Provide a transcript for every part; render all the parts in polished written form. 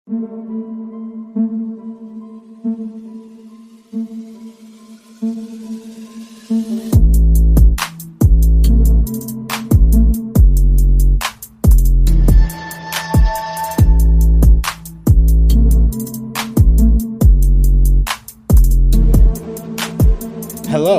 Hello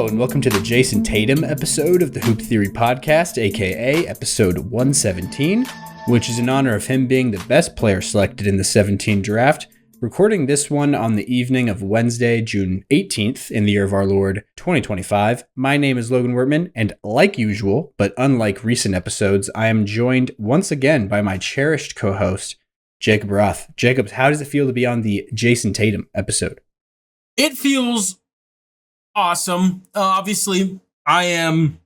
and welcome to the Jayson Tatum episode of the Hoop Theory Podcast, aka episode 117, which is in honor of him being the best player selected in the 17 draft. Recording this one on the evening of Wednesday, June 18th in the year of our Lord 2025. My name is Logan Wertman, and like usual, but unlike recent episodes, I am joined once again by my cherished co-host, Jacob Roth. Jacob, how does it feel to be on the Jayson Tatum episode? It feels awesome. Obviously, I am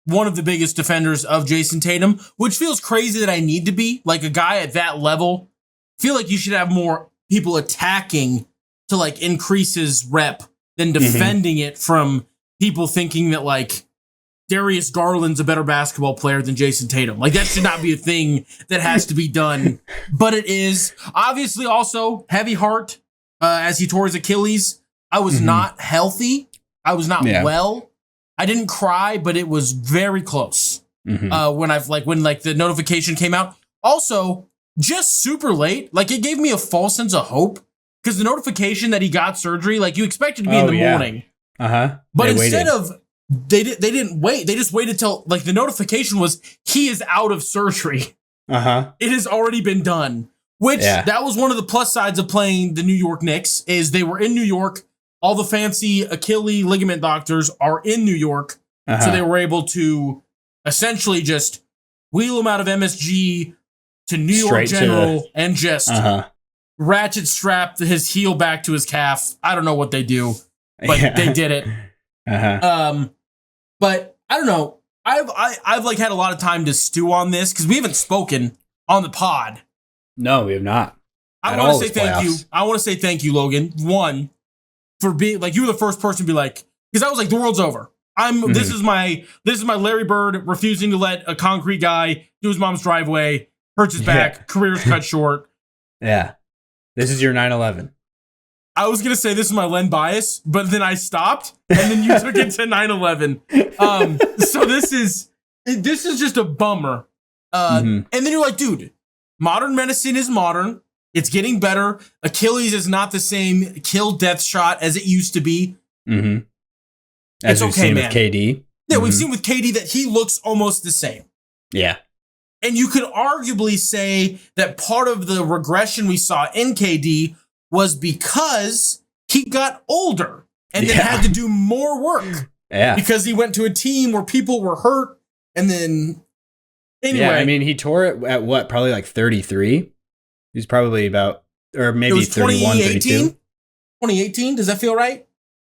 one of the biggest defenders of Jayson Tatum, which feels crazy that I need to be. Like a guy at that level, feel like you should have more people attacking to like increase his rep than defending it from people thinking that like Darius Garland's a better basketball player than Jayson Tatum. Like that should not be a thing that has to be done, but it is. Obviously, also heavy heart as he tore his Achilles. I was not healthy. I was not well. I didn't cry, but it was very close. When the notification came out. Also, just super late. Like it gave me a false sense of hope because the notification that he got surgery, like you expected to be in the morning. But instead of they didn't wait. They just waited till like the notification was he is out of surgery. It has already been done. Which that was one of the plus sides of playing the New York Knicks is they were in New York. All the fancy Achilles ligament doctors are in New York. So they were able to essentially just wheel him out of MSG to New York General and just ratchet strap his heel back to his calf. I don't know what they do, but they did it. But I don't know. I've like had a lot of time to stew on this because we haven't spoken on the pod. No, we have not. I want to say thank you. I want to say thank you, Logan. One, for being like you were the first person to be like, because I was like, the world's over. This is my Larry Bird refusing to let a concrete guy do his mom's driveway, hurts his back, career's cut short. Yeah. This is your 9/11. I was gonna say this is my Len bias, but then I stopped, and then you took it to 9/11. So this is just a bummer. And then you're like, dude, modern medicine is modern. It's getting better. Achilles is not the same kill death shot as it used to be. As we've seen with KD. Yeah, we've seen with KD that he looks almost the same. Yeah. And you could arguably say that part of the regression we saw in KD was because he got older and then had to do more work. Yeah. Because he went to a team where people were hurt and then anyway. Yeah, I mean, he tore it at what? Probably like 33? He's probably about, or maybe 31, 32. 2018? Does that feel right?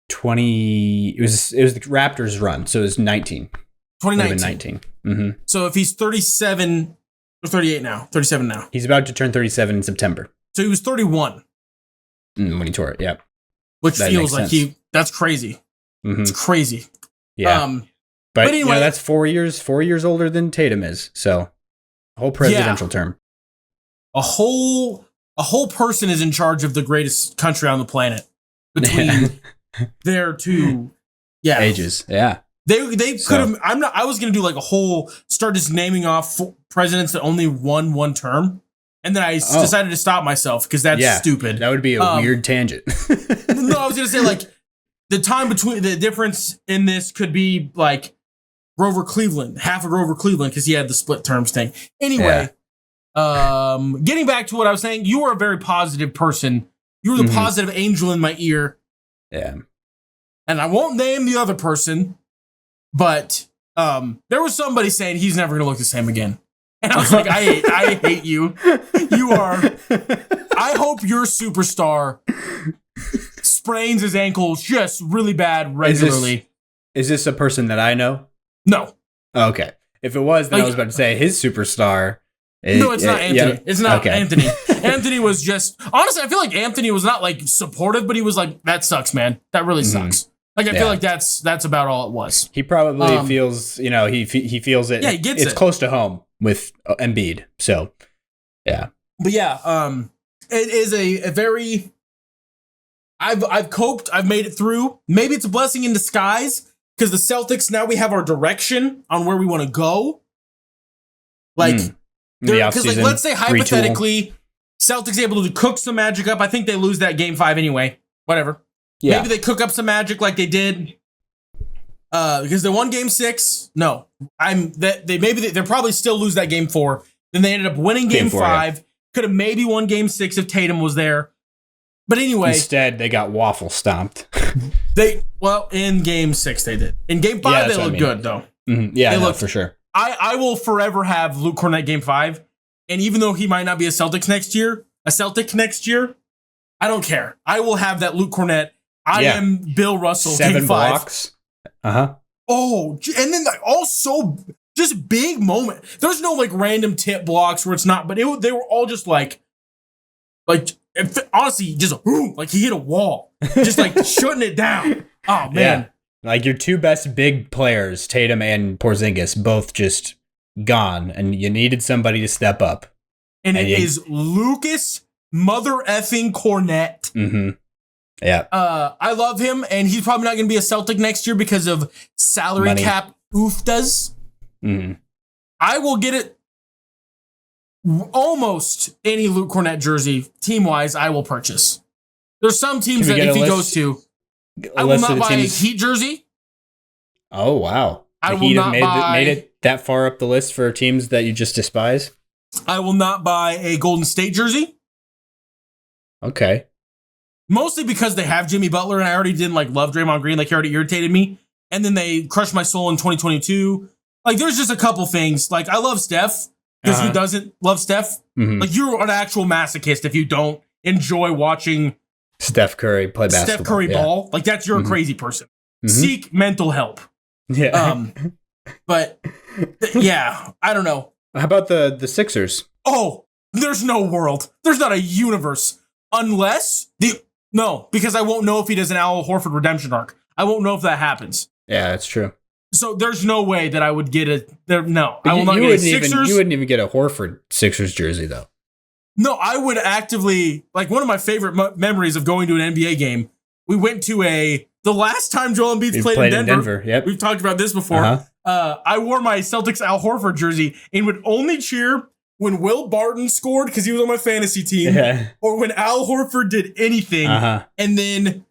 It was the Raptors run, so it was 19. 2019. So if he's 37 or 38 now, 37 now. He's about to turn 37 in September. So he was 31. When he tore it, yeah. Which that feels like that's crazy. It's crazy. Yeah. But anyway, that's 4 years older than Tatum is. So a whole presidential term. A whole person is in charge of the greatest country on the planet between their two ages. Yeah. They could have I was going to do like a whole start just naming off presidents that only won one term and then I decided to stop myself because that's stupid. That would be a weird tangent. No, I was going to say like the time between the difference in this could be like Grover Cleveland, half of Grover Cleveland because he had the split terms thing. Anyway, getting back to what I was saying, you were a very positive person. You were the positive angel in my ear. Yeah. And I won't name the other person, but there was somebody saying he's never going to look the same again. And I was like, I hate you. You are. I hope your superstar sprains his ankles just really bad regularly. Is this a person that I know? No. Okay. If it was, then I was about to say his superstar. No, it's not Anthony. Yeah. It's not Anthony. Anthony was just, honestly, I feel like Anthony was not like supportive, but he was like, that sucks, man. That really sucks. Like, I feel like that's about all it was. He probably feels, he feels it. Yeah, he gets it. It's close to home with Embiid. So, yeah. But yeah, it is a very. I've coped. I've made it through. Maybe it's a blessing in disguise because the Celtics now we have our direction on where we want to go. Like, because like let's say hypothetically, Celtics able to cook some magic up. I think they lose that game 5 anyway. Whatever. Yeah. Maybe they cook up some magic like they did. Because they won game 6. No, they'll probably still lose that game 4. Then they ended up winning game 5. Yeah. Could have maybe won game 6 if Tatum was there. But anyway, instead they got waffle stomped. In game 6 they did. In game 5 they looked good though. Mm-hmm. Yeah, they looked for sure. I will forever have Luke Cornett game 5, and even though he might not be a Celtic next year, I don't care. I will have that Luke Cornett. I am Bill Russell. 7 game 5. blocks. Oh, and then also just big moment. There's no like random tip blocks where it's not, but they were all just like honestly, just like he hit a wall, just like shutting it down. Oh man, yeah. Like your two best big players, Tatum and Porzingis, both just gone, and you needed somebody to step up. And it is Lucas mother effing Cornett. Mm-hmm. Yeah. I love him, and he's probably not going to be a Celtic next year because of salary cap oofdas. Mm-hmm. I will get it almost any Luke Cornett jersey, team-wise, I will purchase. There's some teams that if he goes to, I will not buy a Heat jersey. Oh, wow. I will not buy... made it that far up the list for teams that you just despise? I will not buy a Golden State jersey. Okay. Mostly because they have Jimmy Butler, and I already didn't love Draymond Green. He already irritated me. And then they crushed my soul in 2022. There's just a couple things. I love Steph. Because who doesn't love Steph? Mm-hmm. You're an actual masochist if you don't enjoy watching Steph Curry play basketball. Steph Curry ball. You're a crazy person. Mm-hmm. Seek mental help. Yeah. But yeah, I don't know. How about the Sixers? Oh, there's no world. There's not a universe. Unless because I won't know if he does an Al Horford redemption arc. I won't know if that happens. Yeah, that's true. So there's no way that I would get it. No, I will not get a Sixers. You wouldn't even get a Horford Sixers jersey, though. No, I would actively, one of my favorite memories of going to an NBA game, we went to the last time Joel Embiid played in Denver. Yep. We've talked about this before. I wore my Celtics Al Horford jersey and would only cheer when Will Barton scored because he was on my fantasy team, or when Al Horford did anything. And then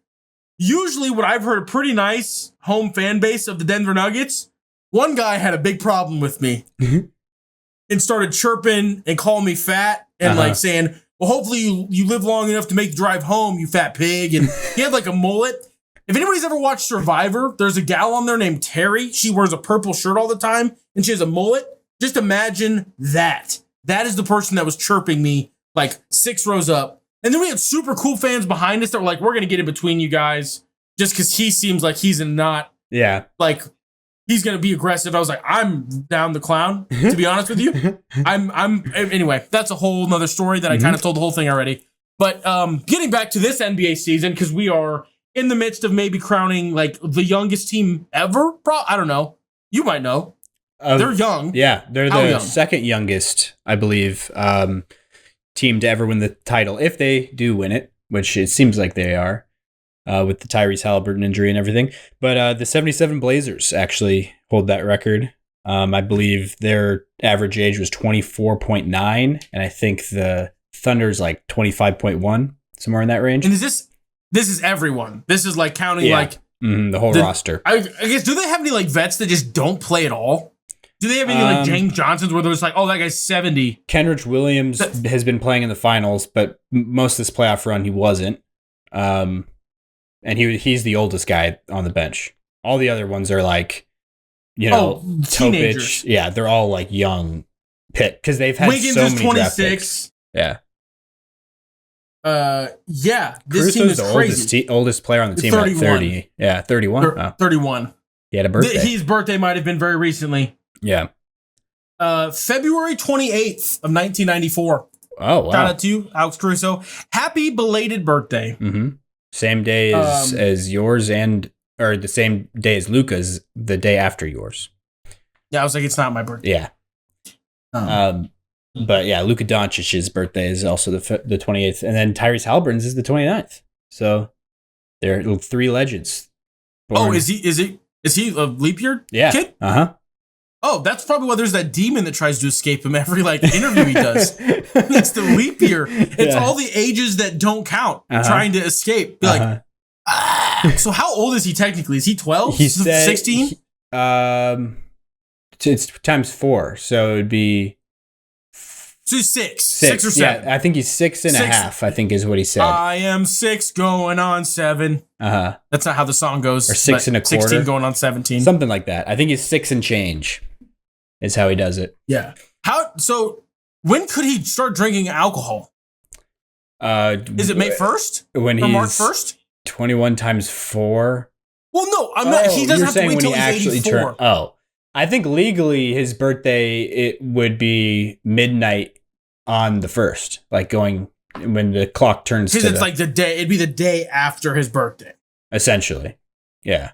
usually what I've heard a pretty nice home fan base of the Denver Nuggets, one guy had a big problem with me and started chirping and calling me fat and saying, well, hopefully you live long enough to make the drive home, you fat pig. And he had a mullet. If anybody's ever watched Survivor, there's a gal on there named Terry. She wears a purple shirt all the time and she has a mullet. Just imagine that. That is the person that was chirping me 6 rows up. And then we had super cool fans behind us that were we're going to get in between you guys just because he seems like he's not. Yeah. He's going to be aggressive. I was I'm down the clown, to be honest with you. Anyway, that's a whole nother story that I kind of told the whole thing already. But getting back to this NBA season, because we are in the midst of maybe crowning the youngest team ever. I don't know. You might know. They're young. Yeah, they're the second youngest, I believe, team to ever win the title, if they do win it, which it seems like they are, with the Tyrese Haliburton injury and everything. But the 77 Blazers actually hold that record. I believe their average age was 24.9, and I think the Thunder's 25.1, somewhere in that range. And this is everyone. This is counting the whole roster. I guess, do they have any vets that just don't play at all? Do they have any James Johnsons where there's that guy's 70? Kenrich Williams has been playing in the finals, but most of this playoff run he wasn't. And he's the oldest guy on the bench. All the other ones are teenagers. Topic. Yeah, they're all young pick because they've had Wiggins so is many 26. Draft picks. Yeah. This team is crazy. Oldest player on the team at 30. Yeah, 31. 31. He had a birthday. His birthday might have been very recently. Yeah. February 28th of 1994. Oh, wow. Shout out to you, Alex Caruso. Happy belated birthday. Mm-hmm. Same day as yours or the same day as Luca's, the day after yours. Yeah, I was it's not my birthday. Yeah. But yeah, Luka Doncic's birthday is also the 28th. And then Tyrese Haliburton's is the 29th. So there are 3 legends. Born. Oh, is he a leap year kid? Uh-huh. Oh, that's probably why there's that demon that tries to escape him every interview he does. It's the leap year. It's all the ages that don't count trying to escape. Be like, so how old is he technically? Is he 12? He said 16? It's times 4, so it'd be. So he's 6 or 7. Yeah, I think he's 6 and a half. I think is what he said. I am 6 going on 7. That's not how the song goes. Or 6 and a quarter. 16 going on 17. Something like that. I think he's 6 and change. Is how he does it. Yeah. So when could he start drinking alcohol? Is it May 1st? When he's March 1st? 21 times 4. Well, no, I'm not. He doesn't have to wait till he's 84. I think legally his birthday, it would be midnight on the 1st, like going when the clock turns to because it's the day. It'd be the day after his birthday. Essentially. Yeah.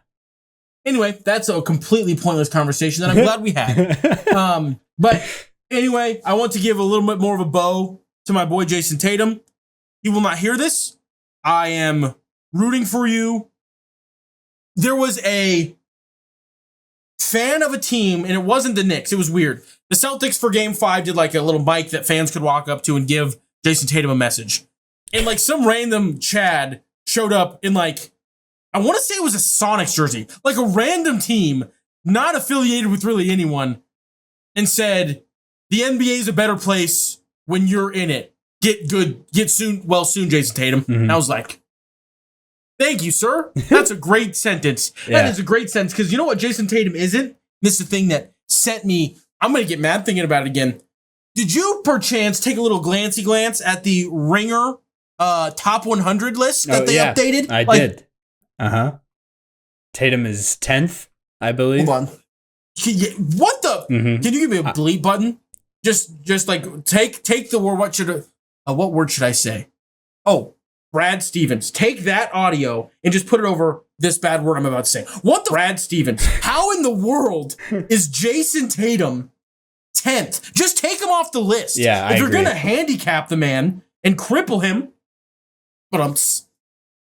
Anyway, that's a completely pointless conversation that I'm glad we had. But anyway, I want to give a little bit more of a bow to my boy Jayson Tatum. He will not hear this. I am rooting for you. There was a fan of a team, and it wasn't the Knicks. It was weird. The Celtics for Game 5 did a little mic that fans could walk up to and give Jayson Tatum a message. And some random Chad showed up in I want to say it was a Sonics jersey, a random team, not affiliated with really anyone, and said, the NBA is a better place when you're in it. Get soon, Jayson Tatum. Mm-hmm. And I was like, thank you, sir. That's a great sentence. Yeah. That is a great sentence, because you know what Jayson Tatum isn't? This is the thing that sent me, I'm going to get mad thinking about it again. Did you perchance take a little glancey glance at the Ringer top 100 list that they updated? I did. Tatum is 10th, I believe. Hold on. What the? Mm-hmm. Can you give me a bleep button? Just take the word. What word should I say? Oh, Brad Stevens. Take that audio and just put it over this bad word I'm about to say. What the? Brad Stevens. How in the world is Jayson Tatum 10th? Just take him off the list. Yeah, if you're going to handicap the man and cripple him,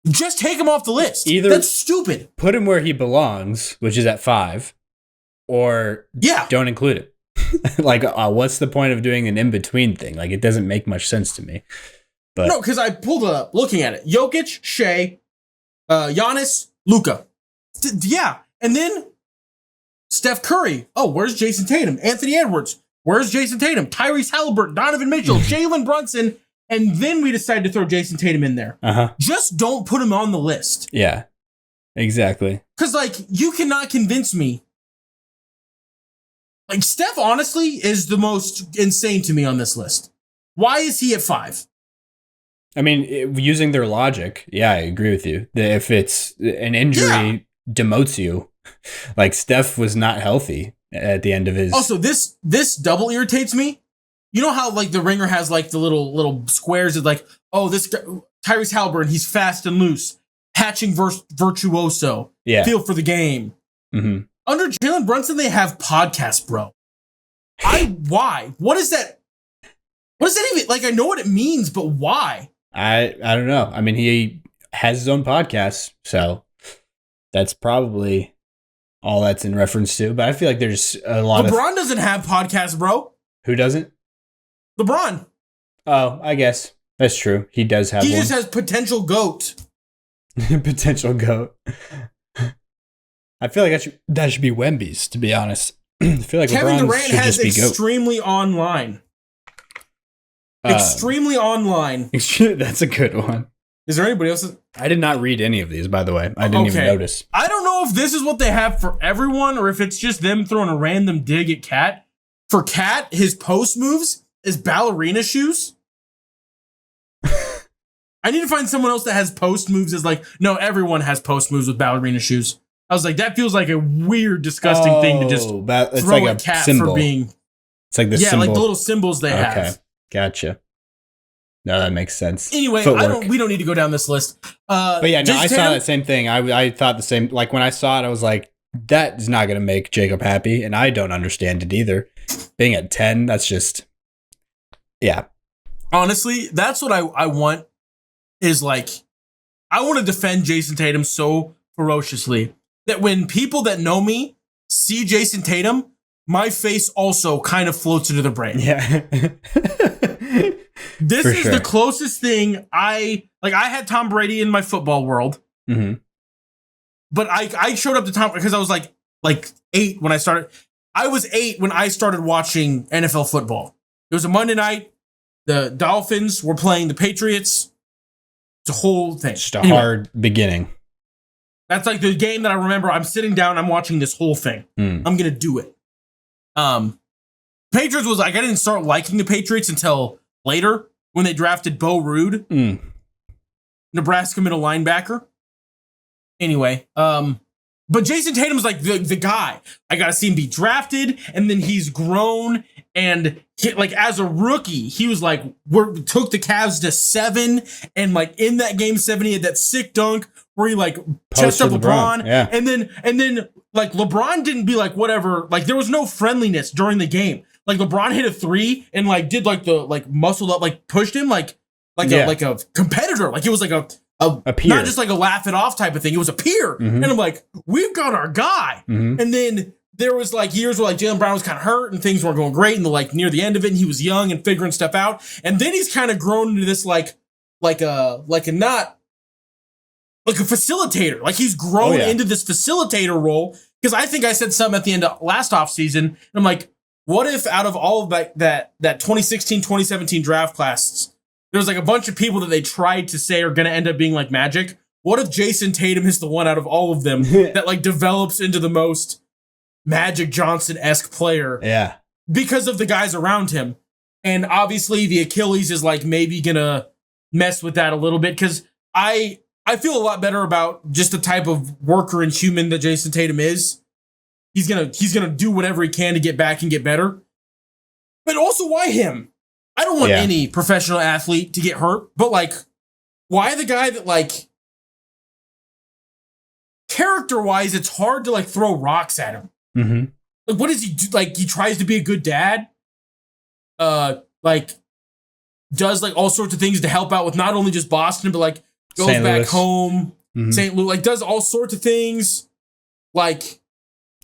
just take him off the list. Either that's stupid. Put him where he belongs, which is at 5, or don't include him. What's the point of doing an in-between thing? It doesn't make much sense to me. But no, because I pulled it up looking at it. Jokic, Shea, Giannis, Luka. And then Steph Curry. Oh, where's Jayson Tatum? Anthony Edwards. Where's Jayson Tatum? Tyrese Haliburton, Donovan Mitchell, Jalen Brunson. And then we decided to throw Jayson Tatum in there. Just don't put him on the list. Yeah, exactly. Because, you cannot convince me. Steph, honestly, is the most insane to me on this list. Why is he at 5? I mean, using their logic, I agree with you. If it's an injury demotes you, Steph was not healthy at the end of his. Also, this double irritates me. You know how the Ringer has the little squares of this guy, Tyrese Haliburton, he's fast and loose, hatching virtuoso, feel for the game. Mm-hmm. Under Jalen Brunson, they have podcasts, bro. Why? What is that? What does that even I know what it means, but why? I don't know. I mean, he has his own podcast, so that's probably all that's in reference to. But I feel like there's a lot LeBron doesn't have podcasts, bro. Who doesn't? LeBron. Oh, I guess that's true. He does have one. He just has potential GOAT. Potential GOAT. I feel like that should be Wemby's, to be honest. I feel like Kevin LeBron Durant should has just be GOAT. extremely online. Extremely online. That's a good one. Is there anybody else? I did not read any of these, by the way. I didn't even notice. I don't know if this is what they have for everyone or if it's just them throwing a random dig at Cat. For Cat, his post moves is ballerina shoes. I need to find someone else that has post moves as no, everyone has post moves with ballerina shoes. I was like, that feels like a weird, disgusting thing to just throw at Cat symbol. For being. It's like the symbol. The little symbols they have. Okay, gotcha. No, that makes sense. Anyway, we don't need to go down this list. But yeah, no, I saw that same thing. I thought the same. When I saw it, I was like, that is not going to make Jacob happy, and I don't understand it either. Being at 10, that's Yeah. Honestly, that's what I want is like, I want to defend Jayson Tatum so ferociously that when people that know me see Jayson Tatum, my face also kind of floats into the brain. Yeah. This is the closest thing I had Tom Brady in my football world. Mm-hmm. But I showed up to Tom because I was like 8 when I started. I was 8 when I started watching NFL football. It was a Monday night. The Dolphins were playing the Patriots. It's a whole thing. Just a hard beginning. That's like the game that I remember. I'm sitting down. I'm watching this whole thing. I'm going to do it. Patriots was like, I didn't start liking the Patriots until later when they drafted Bo Rude, Nebraska middle linebacker. Anyway, but Jayson Tatum's like the guy. I got to see him be drafted, and then he's grown. And like as a rookie, he was like, took the Cavs to 7, and like in that game 7, he had that sick dunk where he like chest up LeBron. Yeah. And then like LeBron didn't be like whatever. Like there was no friendliness during the game. Like LeBron hit a 3 and like did like the like muscled up, like pushed him like a competitor. Like it was like a peer. Not just like a laugh it off type of thing. It was a peer. And I'm like, we've got our guy. And then there was like years where like Jaylen Brown was kind of hurt and things weren't going great. And like near the end of it, and he was young and figuring stuff out. And then he's kind of grown into this like a facilitator. Like he's grown into this facilitator role. Because I think I said something at the end of last offseason. And I'm like, what if out of all of that 2016, 2017 draft classes, there's like a bunch of people that they tried to say are going to end up being like Magic. What if Jayson Tatum is the one out of all of them that like develops into the most Magic Johnson-esque player? Yeah. Because of the guys around him. And obviously the Achilles is like maybe going to mess with that a little bit. Because I feel a lot better about just the type of worker and human that Jayson Tatum is. He's gonna do whatever he can to get back and get better. But also, why him? I don't want any professional athlete to get hurt, but like, why the guy that like character-wise, it's hard to like throw rocks at him. Like, what does he do? Like, he tries to be a good dad. Like, does like all sorts of things to help out with not only just Boston, but like goes back home, St. Louis, like does all sorts of things. Like,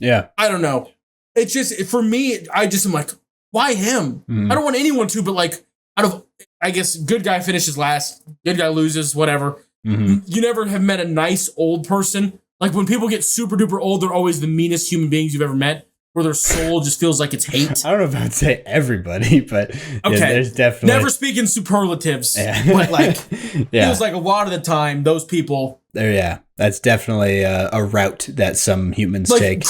I don't know. It's just, for me, I just am like, why him? I don't want anyone to, but like, out of, I guess, good guy finishes last, good guy loses, whatever. You never have met a nice old person. Like when people get super duper old, they're always the meanest human beings you've ever met, where their soul just feels like it's hate. I don't know if I'd say everybody, but there's definitely... Never speak in superlatives, but like, feels like a lot of the time, those people... That's definitely a route that some humans like, take.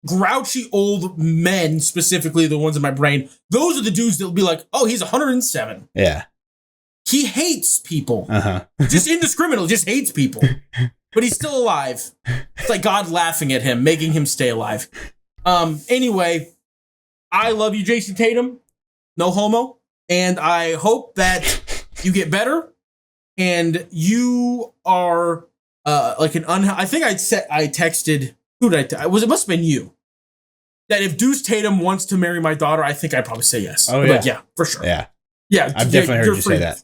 Grouchy old men, specifically the ones in my brain, those are the dudes that'll be like, oh, he's 107. Yeah. He hates people. Just indiscriminately, just hates people. But he's still alive. It's like God laughing at him, making him stay alive. Anyway, I love you, Jayson Tatum. No homo. And I hope that you get better. And you are like an I think I texted, who did it must have been you. That if Deuce Tatum wants to marry my daughter, I think I'd probably say yes. Oh, yeah. Like, yeah, for sure. Yeah. Yeah. I've definitely heard you say that.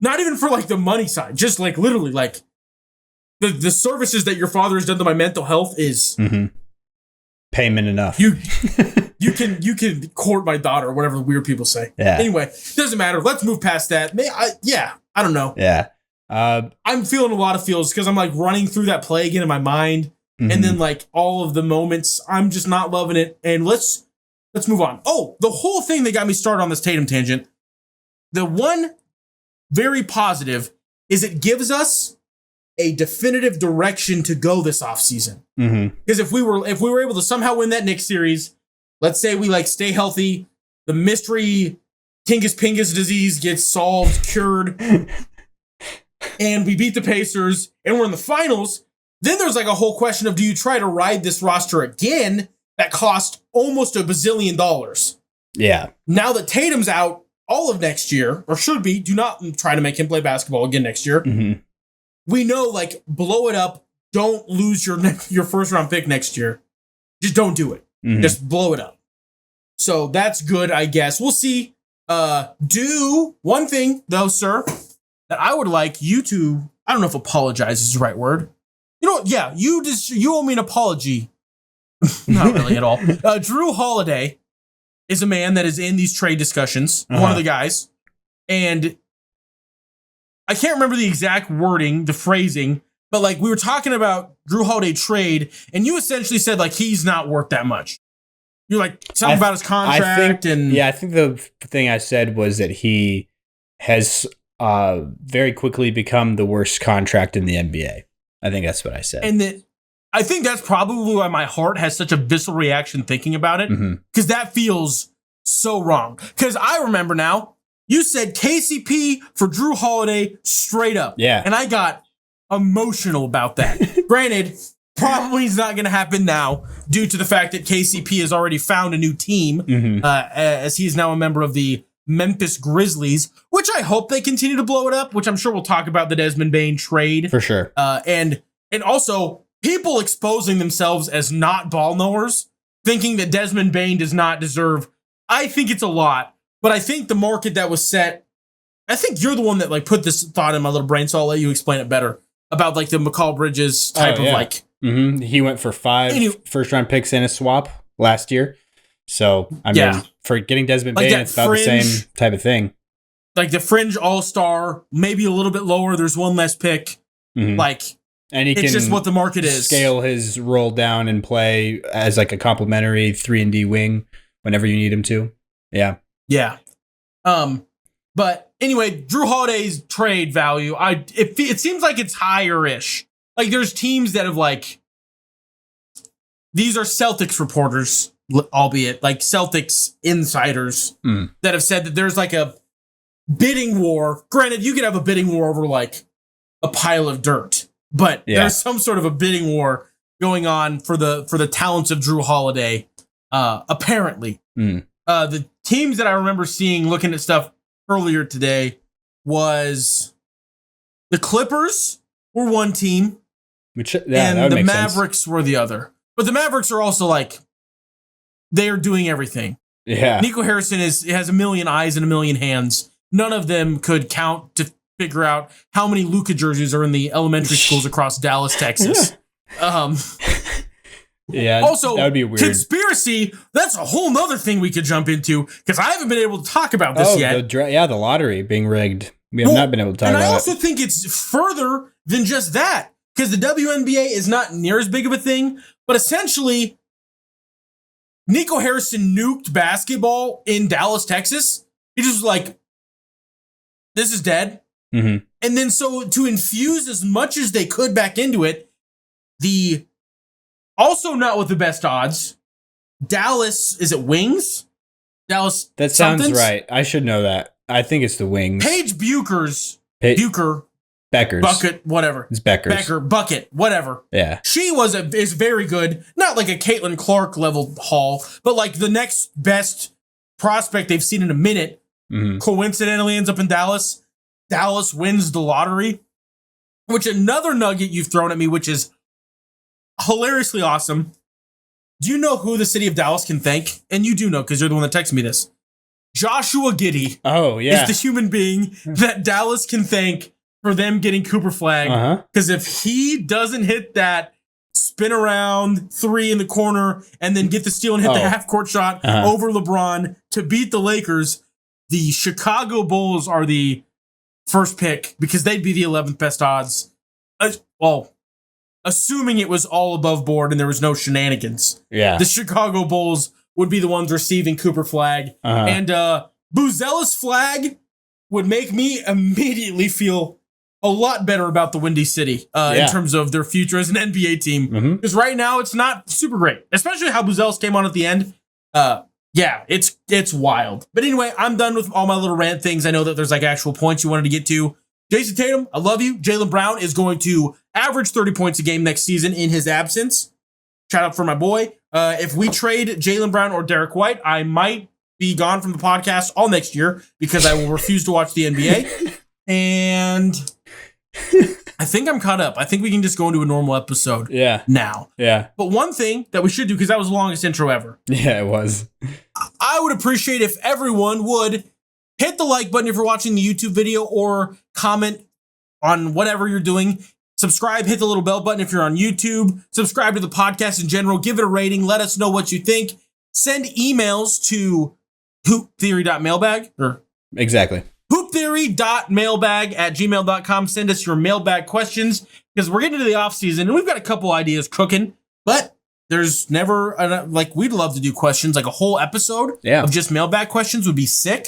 Not even for like the money side, just like literally like the services that your father has done to my mental health is payment enough. You can court my daughter, whatever weird people say. Yeah. Anyway, doesn't matter. Let's move past that. I don't know. Yeah. I'm feeling a lot of feels because I'm like running through that play again in my mind. And then like all of the moments, I'm just not loving it. And let's move on. Oh, the whole thing that got me started on this Tatum tangent. The one very positive is it gives us a definitive direction to go this offseason. Because if we were able to somehow win that Knicks series, let's say we like stay healthy, the mystery Tingus Pingus disease gets solved, cured, and we beat the Pacers, and we're in the finals, then there's like a whole question of, do you try to ride this roster again that cost almost $1 bazillion? Yeah. Now that Tatum's out all of next year, or should be, do not try to make him play basketball again next year. We know, like, blow it up. Don't lose your first round pick next year. Just don't do it. Just blow it up. So that's good, I guess. We'll see. do one thing though, sir, that I would like you to, I don't know if apologize is the right word. You know what? Yeah, you owe me an apology. Not really at all. Jrue Holiday is a man that is in these trade discussions, one of the guys. And I can't remember the exact wording, the phrasing, but like we were talking about Jrue Holiday trade, and you essentially said like he's not worth that much. You're like something about his contract I think the thing I said was that he has very quickly become the worst contract in the NBA. I think that's what I said. And that I think that's probably why my heart has such a visceral reaction thinking about it, because that feels so wrong. Because I remember now, you said KCP for Jrue Holiday straight up. Yeah. And I got emotional about that. Granted, probably is not going to happen now due to the fact that KCP has already found a new team, as he is now a member of the Memphis Grizzlies, which I hope they continue to blow it up, which I'm sure we'll talk about the Desmond Bane trade. For sure. And also people exposing themselves as not ball knowers, thinking that Desmond Bane does not deserve. I think it's a lot, but I think the market that was set, I think you're the one that like put this thought in my little brain, so I'll let you explain it better about like the McCall Bridges type of like. He went for 5 first-round picks in a swap last year. So, I mean, for getting Desmond Bane, it's about the same type of thing. Like the fringe all-star, maybe a little bit lower. There's one less pick. Like, and he it's just what the market is. Scale his roll down and play as like a complimentary 3-and-D wing whenever you need him to. Yeah. Yeah. But anyway, Jrue Holiday's trade value, it seems like it's higher-ish. Like there's teams that have like, these are Celtics reporters, albeit like Celtics insiders that have said that there's like a bidding war. Granted, you could have a bidding war over like a pile of dirt, but there's some sort of a bidding war going on for the talents of Jrue Holiday. Apparently, the teams that I remember seeing looking at stuff earlier today was the Clippers were one team. And the Mavericks were the other. But the Mavericks are also like, they are doing everything. Yeah. Nico Harrison has a million eyes and a million hands. None of them could count to figure out how many Luka jerseys are in the elementary schools across Dallas, Texas. Yeah. Also, that would be weird. Conspiracy, that's a whole nother thing we could jump into, because I haven't been able to talk about this yet. The lottery being rigged. We have not been able to talk about it. And I also think it's further than just that. Because the WNBA is not near as big of a thing, but essentially, Nico Harrison nuked basketball in Dallas, Texas. He just was like, this is dead. And then so to infuse as much as they could back into it, also not with the best odds, Dallas, is it Wings? Dallas. That sounds right. I should know that. I think it's the Wings. Paige Beckers. Bucket, whatever. It's Beckers. Becker, Bucket, whatever. Yeah. She is very good. Not like a Caitlin Clark level haul, but like the next best prospect they've seen in a minute. Coincidentally ends up in Dallas. Dallas wins the lottery. Which another nugget you've thrown at me, which is hilariously awesome. Do you know who the city of Dallas can thank? And you do know, because you're the one that texted me this. Joshua Giddey. Oh, yeah. Is the human being that Dallas can thank for them getting Cooper Flag. Because if he doesn't hit that spin around 3 in the corner and then get the steal and hit the half court shot over LeBron to beat the Lakers, the Chicago Bulls are the first pick because they'd be the 11th best odds. Well, assuming it was all above board and there was no shenanigans. Yeah. The Chicago Bulls would be the ones receiving Cooper Flag. And Buzella's flag would make me immediately feel a lot better about the Windy City in terms of their future as an NBA team. Because right now it's not super great, especially how Buzella's came on at the end. It's wild. But anyway, I'm done with all my little rant things. I know that there's like actual points you wanted to get to. Jayson Tatum, I love you. Jaylen Brown is going to average 30 points a game next season in his absence. Shout out for my boy. If we trade Jaylen Brown or Derek White, I might be gone from the podcast all next year because I will refuse to watch the NBA. And I think I'm caught up. I think we can just go into a normal episode now. Yeah. But one thing that we should do, because that was the longest intro ever. Yeah, it was. I would appreciate if everyone would hit the like button if you're watching the YouTube video, or comment on whatever you're doing. Subscribe, hit the little bell button if you're on YouTube. Subscribe to the podcast in general. Give it a rating. Let us know what you think. Send emails to hooptheory.mailbag or exactly hooptheory.mailbag@gmail.com. Send us your mailbag questions because we're getting into the off season and we've got a couple ideas cooking, but there's never we'd love to do questions, like a whole episode of just mailbag questions would be sick.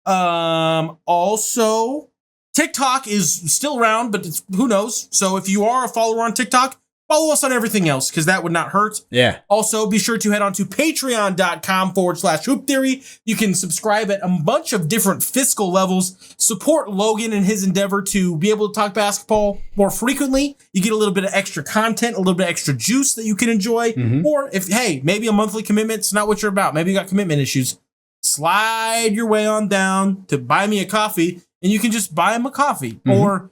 Also, TikTok is still around, but who knows? So if you are a follower on TikTok, follow us on everything else because that would not hurt. Yeah. Also, be sure to head on to patreon.com/Hoop Theory. You can subscribe at a bunch of different fiscal levels. Support Logan in his endeavor to be able to talk basketball more frequently. You get a little bit of extra content, a little bit of extra juice that you can enjoy. Or if, hey, maybe a monthly commitment's not what you're about. Maybe you got commitment issues. Slide your way on down to Buy Me a Coffee. And you can just buy him a coffee or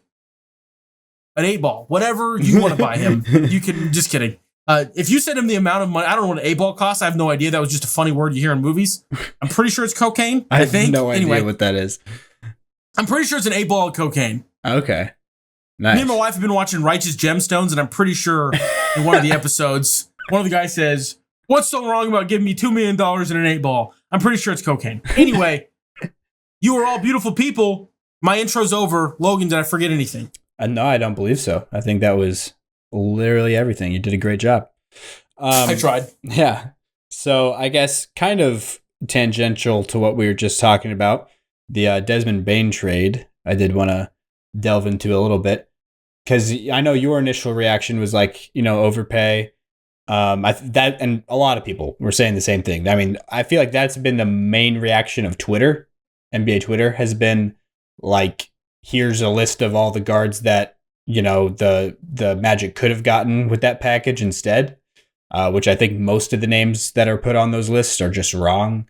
an 8-ball, whatever you want to buy him. You can, just kidding. If you send him the amount of money, I don't know what an 8-ball costs. I have no idea. That was just a funny word you hear in movies. I'm pretty sure it's cocaine. I think. Have no idea what that is. I'm pretty sure it's an 8-ball of cocaine. Okay. Nice. Me and my wife have been watching Righteous Gemstones, and I'm pretty sure in one of the episodes, one of the guys says, "What's so wrong about giving me $2 million in an 8-ball?" I'm pretty sure it's cocaine. Anyway, you are all beautiful people. My intro's over. Logan, did I forget anything? No, I don't believe so. I think that was literally everything. You did a great job. I tried. Yeah. So I guess kind of tangential to what we were just talking about, the Desmond Bane trade, I did want to delve into a little bit because I know your initial reaction was like, overpay. That and a lot of people were saying the same thing. I mean, I feel like that's been the main reaction of Twitter. NBA Twitter has been like, here's a list of all the guards that, the Magic could have gotten with that package instead, which I think most of the names that are put on those lists are just wrong.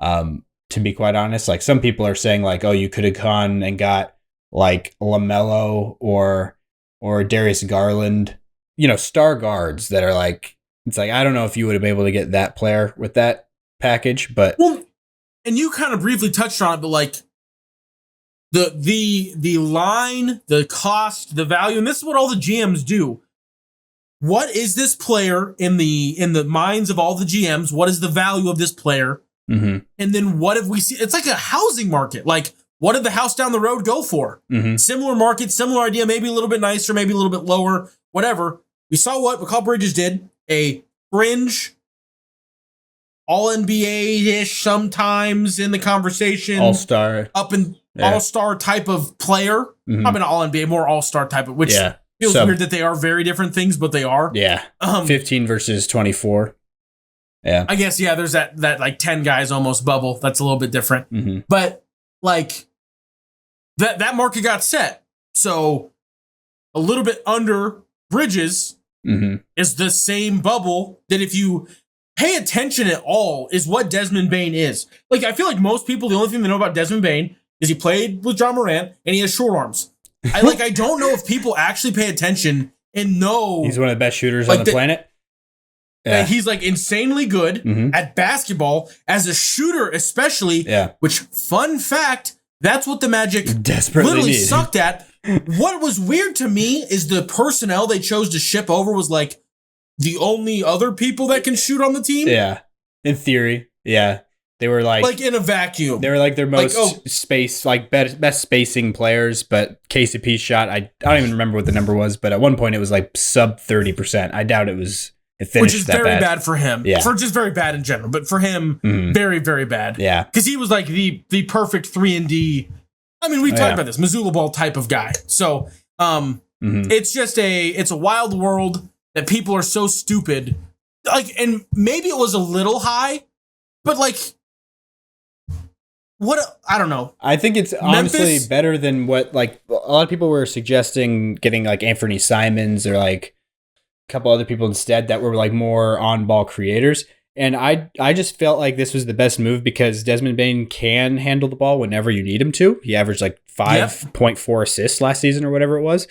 To be quite honest, like some people are saying like, oh, you could have gone and got like LaMelo or Darius Garland, star guards that are like, it's like, I don't know if you would have been able to get that player with that package, but. Well, and you kind of briefly touched on it, but like, the line, the cost, the value, and this is what all the GMs do. What is this player in the minds of all the GMs? What is the value of this player? And then what have we seen? It's like a housing market. Like, what did the house down the road go for? Similar market, similar idea, maybe a little bit nicer, maybe a little bit lower, whatever. We saw what Mikal Bridges did, a fringe All-NBA-ish sometimes in the conversation. All-star. All-star type of player. I'm an all-NBA, more all-star type of, which feels weird that they are very different things, but they are. Yeah. 15 versus 24. Yeah. I guess, there's that like 10 guys almost bubble. That's a little bit different. But like that market got set. So a little bit under Bridges is the same bubble that if you pay attention at all is what Desmond Bane is. Like, I feel like most people, the only thing they know about Desmond Bane is he played with John Morant and he has short arms. I don't know if people actually pay attention and know he's one of the best shooters on the planet. Yeah. He's like insanely good at basketball as a shooter, especially. Yeah. Which, fun fact, that's what the Magic desperately literally sucked at. What was weird to me is the personnel they chose to ship over was like the only other people that can shoot on the team. Yeah. In theory. Yeah. They were like in a vacuum. They were like their most best spacing players, but KCP shot. I don't even remember what the number was, but at one point it was like sub 30%. I doubt it was. Which is very bad for him. Yeah. For just very bad in general, but for him, very, very bad. Yeah. Because he was like the perfect 3-and-D. I mean, we've talked about this Missoula Ball type of guy. So it's just it's a wild world that people are so stupid. Like, and maybe it was a little high, but like, what? I don't know. I think it's honestly better than what like a lot of people were suggesting, getting like Anthony Simons or like a couple other people instead that were like more on-ball creators. And I just felt like this was the best move because Desmond Bane can handle the ball whenever you need him to. He averaged like 5.4 assists last season or whatever it was.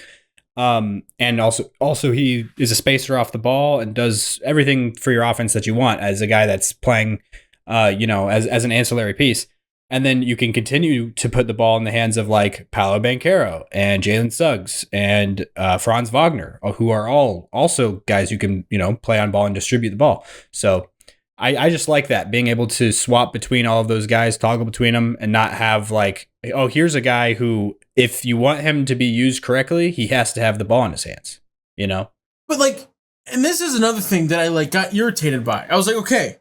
And also he is a spacer off the ball and does everything for your offense that you want as a guy that's playing, as an ancillary piece. And then you can continue to put the ball in the hands of like Paolo Banchero and Jalen Suggs and Franz Wagner, who are all also guys who can, play on ball and distribute the ball. So I just like that, being able to swap between all of those guys, toggle between them, and not have like, oh, here's a guy who, if you want him to be used correctly, he has to have the ball in his hands, But like, and this is another thing that I like got irritated by. I was like, okay,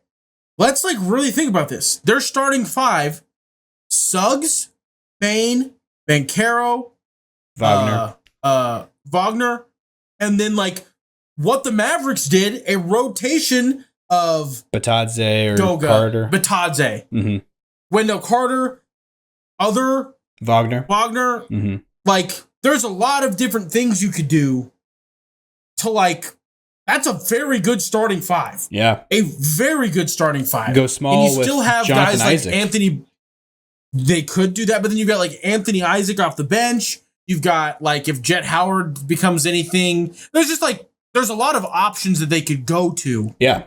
let's like really think about this. They're starting 5. Suggs, Bane, Banchero, Wagner, and then like what the Mavericks did, a rotation of Batadze or Goga, Carter. Batadze. Mm-hmm. Wendell Carter, other Wagner. Mm-hmm. Like, there's a lot of different things you could do to like. That's a very good starting 5. Yeah, a very good starting 5. Go small. And you still have Jonathan guys Isaac. like Anthony. They could do that, but then you've got like Anthony Isaac off the bench. You've got like if Jet Howard becomes anything, there's just like there's a lot of options that they could go to. Yeah.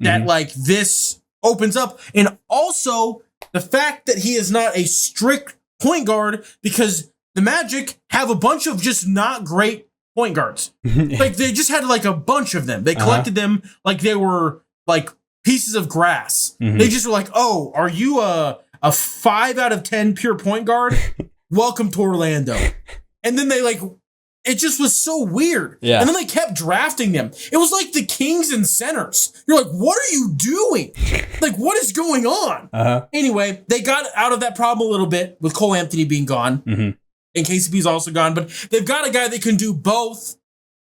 That like this opens up. And also the fact that he is not a strict point guard, because the Magic have a bunch of just not great point guards. Like they just had like a bunch of them. They collected them like they were like pieces of grass. They just were like, oh, are you a 5 out of 10 pure point guard? Welcome to Orlando. And then they like, it just was so weird. Yeah. And then they kept drafting them. It was like the Kings and centers. You're like, what are you doing? Like, what is going on? Anyway, they got out of that problem a little bit with Cole Anthony being gone. And KCP's also gone. But they've got a guy that can do both.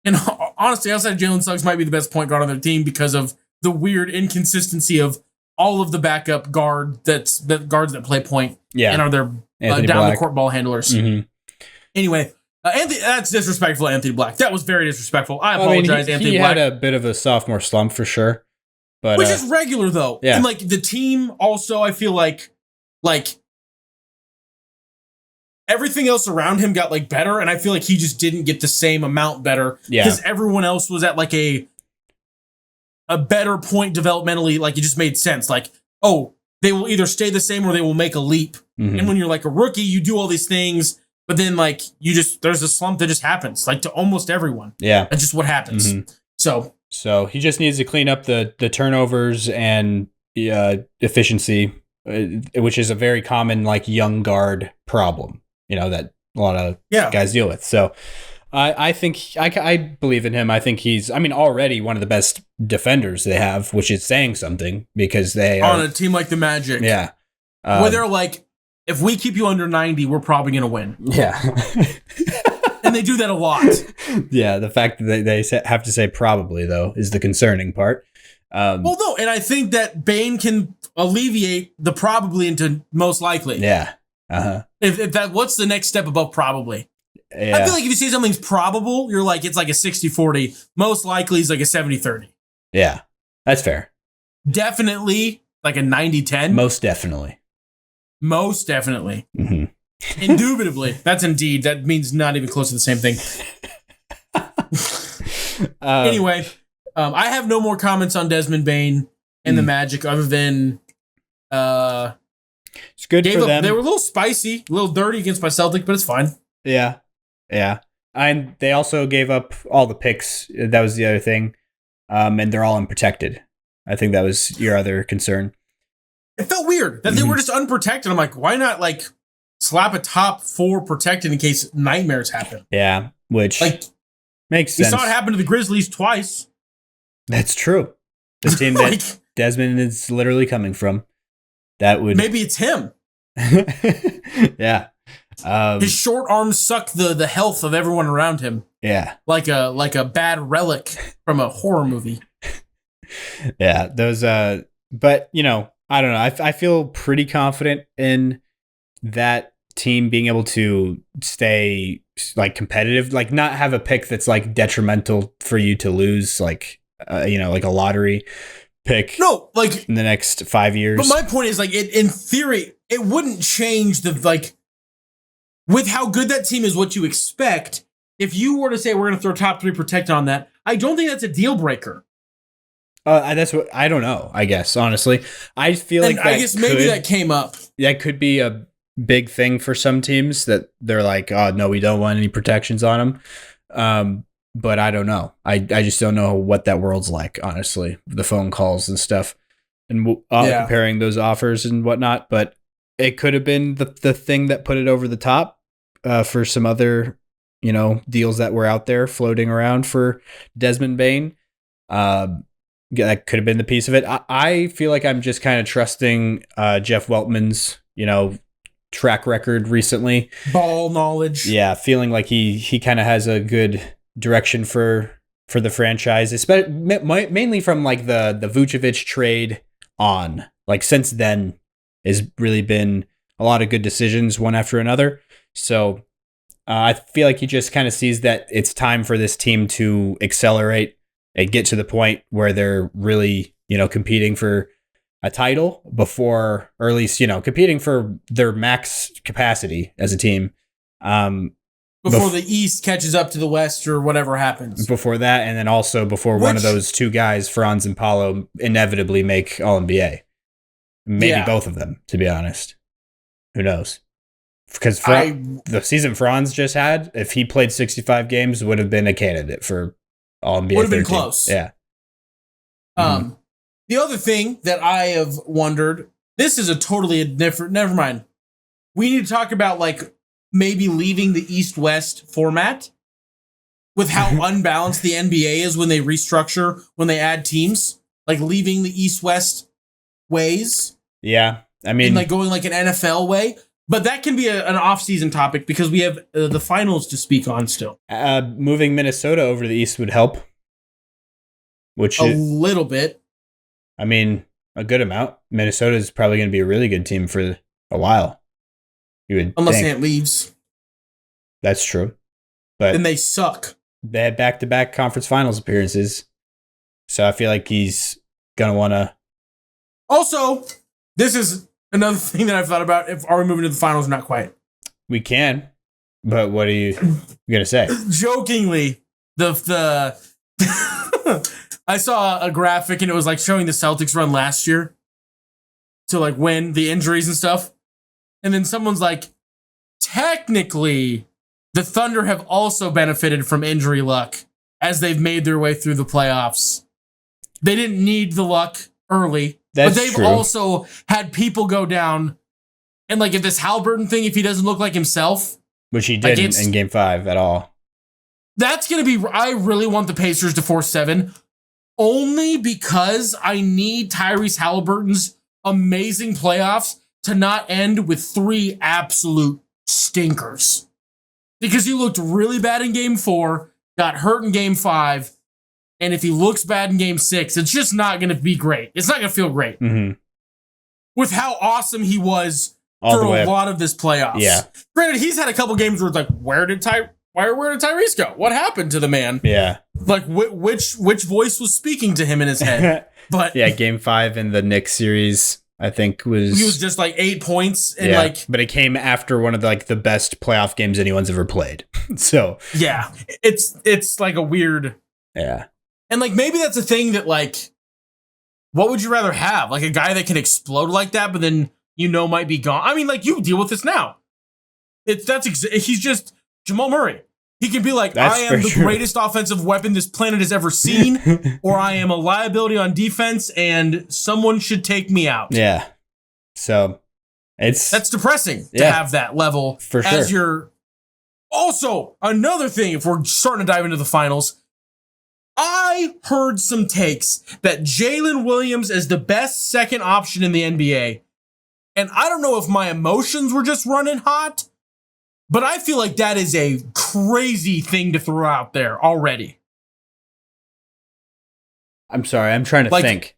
And honestly, outside of Jalen Suggs might be the best point guard on their team because of the weird inconsistency of all of the backup guards that play point and are their down the court ball handlers. Anyway, Anthony, that's disrespectful, Anthony Black. That was very disrespectful. I apologize, Anthony Black. He had a bit of a sophomore slump for sure, but which is regular though. Yeah. And like the team also, I feel like everything else around him got like better, and I feel like he just didn't get the same amount better because everyone else was at like a better point developmentally. Like it just made sense. Like, oh, they will either stay the same or they will make a leap. And when you're like a rookie, you do all these things, but then like there's a slump that just happens like to almost everyone. Yeah, that's just what happens. So he just needs to clean up the turnovers and efficiency, which is a very common like young guard problem. That a lot of guys deal with. So I think I believe in him. I think he's, already one of the best defenders they have, which is saying something because they are on a team like the Magic. Yeah. Where they're like, if we keep you under 90, we're probably going to win. Yeah. And they do that a lot. Yeah. The fact that they have to say probably, though, is the concerning part. Well, no. And I think that Bane can alleviate the probably into most likely. Yeah. If what's the next step above probably? Yeah. I feel like if you say something's probable, you're like, it's like a 60-40. Most likely is like a 70-30. Yeah, that's fair. Definitely like a 90-10. Most definitely. Indubitably. That's indeed. That means not even close to the same thing. Anyway, I have no more comments on Desmond Bane and the Magic other than it's good for them. They were a little spicy, a little dirty against my Celtics, but it's fine. Yeah. Yeah. And they also gave up all the picks. That was the other thing. And they're all unprotected. I think that was your other concern. It felt weird that they were just unprotected. I'm like, why not like slap a top 4 protected in case nightmares happen? Yeah. Which like makes sense. We saw it happen to the Grizzlies twice. That's true. The team that Desmond is literally coming from. That would maybe it's him. Yeah. His short arms suck the health of everyone around him. Yeah. Like a bad relic from a horror movie. Yeah. Those but I don't know. I feel pretty confident in that team being able to stay like competitive, like not have a pick that's like detrimental for you to lose, like like a lottery pick. No, like in the next 5 years. But my point is like in theory, it wouldn't change the like with how good that team is, what you expect. If you were to say we're going to throw top 3 protected on that, I don't think that's a deal breaker. That's what I don't know. I guess honestly, I feel like I guess maybe that came up. That could be a big thing for some teams that they're like, oh no, we don't want any protections on them. But I don't know. I just don't know what that world's like. Honestly, the phone calls and stuff, and comparing those offers and whatnot. But it could have been the thing that put it over the top for some other deals that were out there floating around for Desmond Bane. That could have been the piece of it. I feel like I'm just kind of trusting Jeff Weltman's, track record recently. Ball knowledge. Yeah, feeling like he kind of has a good direction for the franchise, especially mainly from like the Vucevic trade on. Like since then, has really been a lot of good decisions one after another. So I feel like he just kind of sees that it's time for this team to accelerate and get to the point where they're really, competing for a title before, or at least, competing for their max capacity as a team. Before the East catches up to the West or whatever happens. Before that, and then also before one of those two guys, Franz and Paulo, inevitably make All-NBA. Maybe both of them, to be honest. Who knows? Because the season Franz just had, if he played 65 games, would have been a candidate for All-NBA. Would have been close. Yeah. The other thing that I have wondered, this is a totally different, never mind. We need to talk about like maybe leaving the East-West format with how unbalanced the NBA is when they restructure, when they add teams, like leaving the East-West ways. Yeah. I mean, and like going like an NFL way. But that can be an off-season topic because we have the finals to speak on still. Moving Minnesota over to the East would help. Little bit. I mean, a good amount. Minnesota is probably going to be a really good team for a while. Unless Ant leaves. That's true. But then they suck. They had back-to-back conference finals appearances. So I feel like he's going to want to... Also, this is another thing that I've thought about. Are we moving to the finals? Not quite. We can. But what are you going to say? Jokingly, the I saw a graphic and it was like showing the Celtics run last year to like win the injuries and stuff. And then someone's like, technically, the Thunder have also benefited from injury luck as they've made their way through the playoffs. They didn't need the luck early, but they've also had people go down. And like if this Haliburton thing, if he doesn't look like himself, which he didn't in Game 5 at all. That's going to be... I really want the Pacers to force 7. Only because I need Tyrese Haliburton's amazing playoffs to not end with 3 absolute stinkers. Because he looked really bad in Game 4, got hurt in Game 5, and if he looks bad in Game 6, it's just not going to be great. It's not going to feel great. Mm-hmm. With how awesome he was for a lot of this playoffs. Yeah. Granted, he's had a couple games where it's like, where did Tyrese go? What happened to the man? Yeah. Like, which voice was speaking to him in his head? But yeah, Game 5 in the Knicks series, I think he was just like 8 points and but it came after one of the best playoff games anyone's ever played. So yeah, it's like a weird and like maybe that's a thing that like, what would you rather have? Like a guy that can explode like that, but then might be gone. I mean, like you deal with this now. He's just Jamal Murray. He can be like, I am the greatest offensive weapon this planet has ever seen, or I am a liability on defense and someone should take me out. Yeah. So that's depressing to have that level for sure. As your... Also, another thing, if we're starting to dive into the finals, I heard some takes that Jalen Williams is the best second option in the NBA. And I don't know if my emotions were just running hot, but I feel like that is a crazy thing to throw out there already. I'm sorry, I'm trying to think.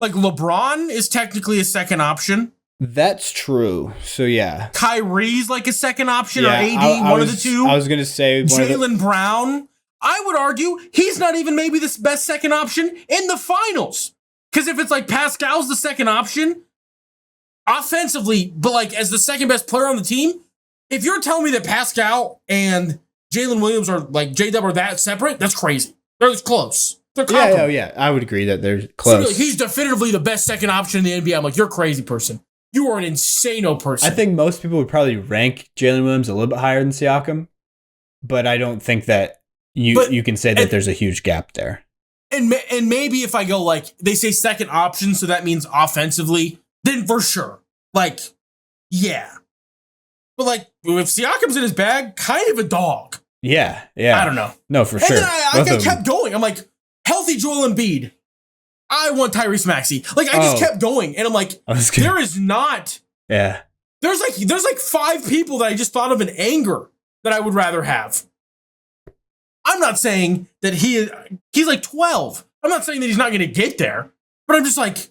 Like LeBron is technically a second option. That's true. So yeah. Kyrie's like a second option, or AD, one of the two. I was going to say Jaylen Brown. I would argue he's not even maybe the best second option in the finals. Because if it's like Pascal's the second option, offensively, but like as the second best player on the team, if you're telling me that Pascal and Jalen Williams are like J-Dub are that separate, that's crazy. They're close. They're comparable. Yeah. I would agree that they're close. So he's definitively the best second option in the NBA. I'm like, you're a crazy person. You are an insane-o person. I think most people would probably rank Jalen Williams a little bit higher than Siakam, but I don't think that you can say that there's a huge gap there. And maybe if I go like, they say second option, so that means offensively, then for sure. Like, yeah. But like, if Siakam's in his bag, kind of a dog. Yeah. I don't know. No, for sure. And then I kept going. I'm like, healthy Joel Embiid. I want Tyrese Maxey. Like, I just kept going. And I'm like, there is not. Yeah. There's like 5 people that I just thought of in anger that I would rather have. I'm not saying that he's like 12. I'm not saying that he's not going to get there. But I'm just like,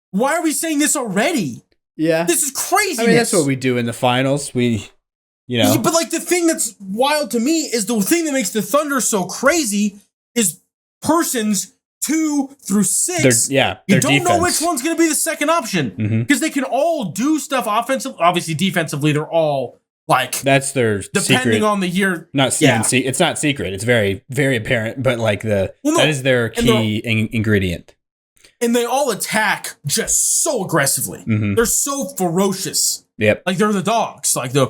why are we saying this already? Yeah. This is crazy. I mean, that's what we do in the finals. But like the thing that's wild to me is the thing that makes the Thunder so crazy is persons 2 through 6. You don't defense. know which one's going to be the second option because they can all do stuff offensively. Obviously, defensively, they're all like that's their depending secret. on the year. It's not secret. It's very, very apparent. But like that is their key ingredient. And they all attack just so aggressively. Mm-hmm. They're so ferocious. Yep. Like they're the dogs. Like the.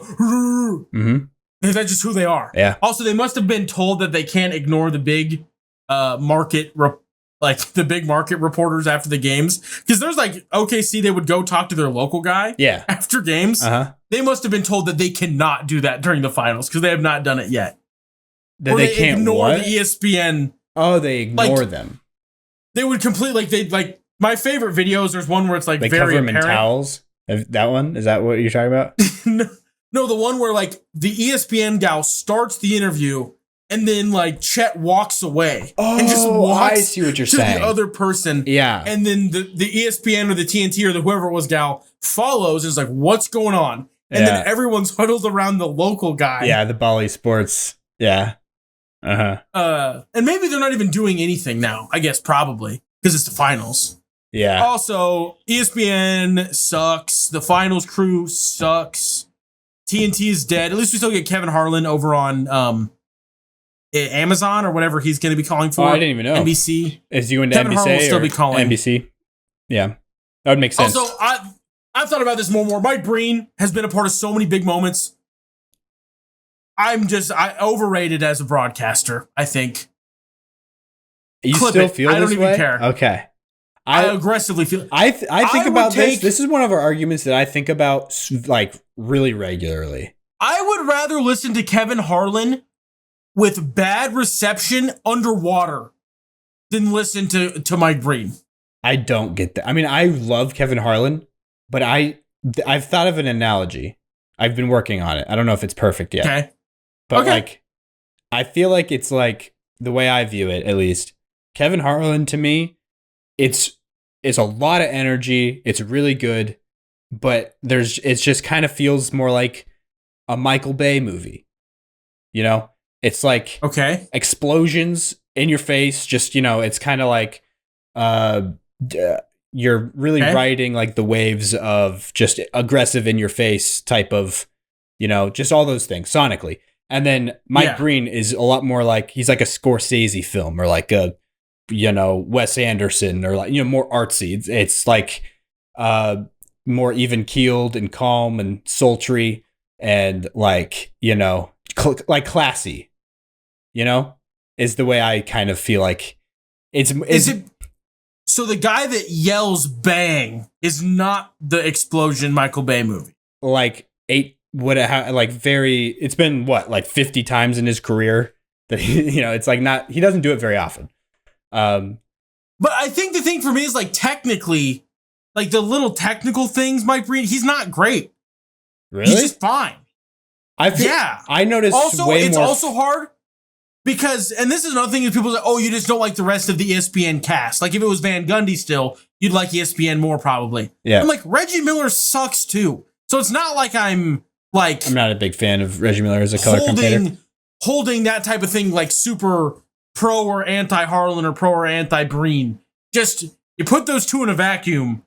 That's just who they are. Yeah. Also, they must have been told that they can't ignore the big market reporters after the games, because there's like OKC, they would go talk to their local guy after games. They must have been told that they cannot do that during the finals because they have not done it yet. That they can't ignore the ESPN. Oh, they ignore them. They would my favorite videos. There's one where it's like they very cover them apparent. in towels. That one, is that what you're talking about? No, the one where like the ESPN gal starts the interview. And then, like, Chet walks away and just walks I see what you're saying. The other person. Yeah. And then the ESPN or the TNT or whoever it was gal follows and is like, what's going on? And then everyone's huddled around the local guy. Yeah, the Bally Sports. Yeah. And maybe they're not even doing anything now, I guess, probably, because it's the finals. Yeah. Also, ESPN sucks. The finals crew sucks. TNT is dead. At least we still get Kevin Harlan over on Amazon or whatever he's going to be calling for. I didn't even know. NBC. Is he going to Kevin NBC Harlan will still or be calling. NBC? Yeah. That would make sense. Also, I've thought about this more and more. Mike Breen has been a part of so many big moments. I overrated as a broadcaster, I think. You still feel this way? I don't even care. Okay. I aggressively feel. I think about this. This is one of our arguments that I think about like really regularly. I would rather listen to Kevin Harlan with bad reception underwater than listen to Mike Breen. I don't get that. I mean, I love Kevin Harlan, but I've thought of an analogy. I've been working on it. I don't know if it's perfect yet. Okay. But like, I feel like it's like the way I view it, at least. Kevin Harlan to me, it's a lot of energy. It's really good, but it just kind of feels more like a Michael Bay movie. You know? It's like explosions in your face. Just, it's kind of like you're really riding like the waves of just aggressive in your face type of, just all those things sonically. And then Mike Breen is a lot more like, he's like a Scorsese film or like a, Wes Anderson or like, more artsy. It's like more even keeled and calm and sultry and like, like classy, is the way I kind of feel like is it. So the guy that yells bang is not the explosion Michael Bay movie. Like it's been like 50 times in his career that it's like not, he doesn't do it very often. But I think the thing for me is like technically, like the little technical things Mike Breen, he's not great. Really? He's just fine. I noticed also, way it's more also hard because, and this is another thing is people say, oh, you just don't like the rest of the ESPN cast. Like if it was Van Gundy still, you'd like ESPN more probably. Yeah. I'm like, Reggie Miller sucks too. So it's not like I'm not a big fan of Reggie Miller as a color commentator. Holding that type of thing like super pro or anti Harlan or pro or anti Breen. Just you put those two in a vacuum,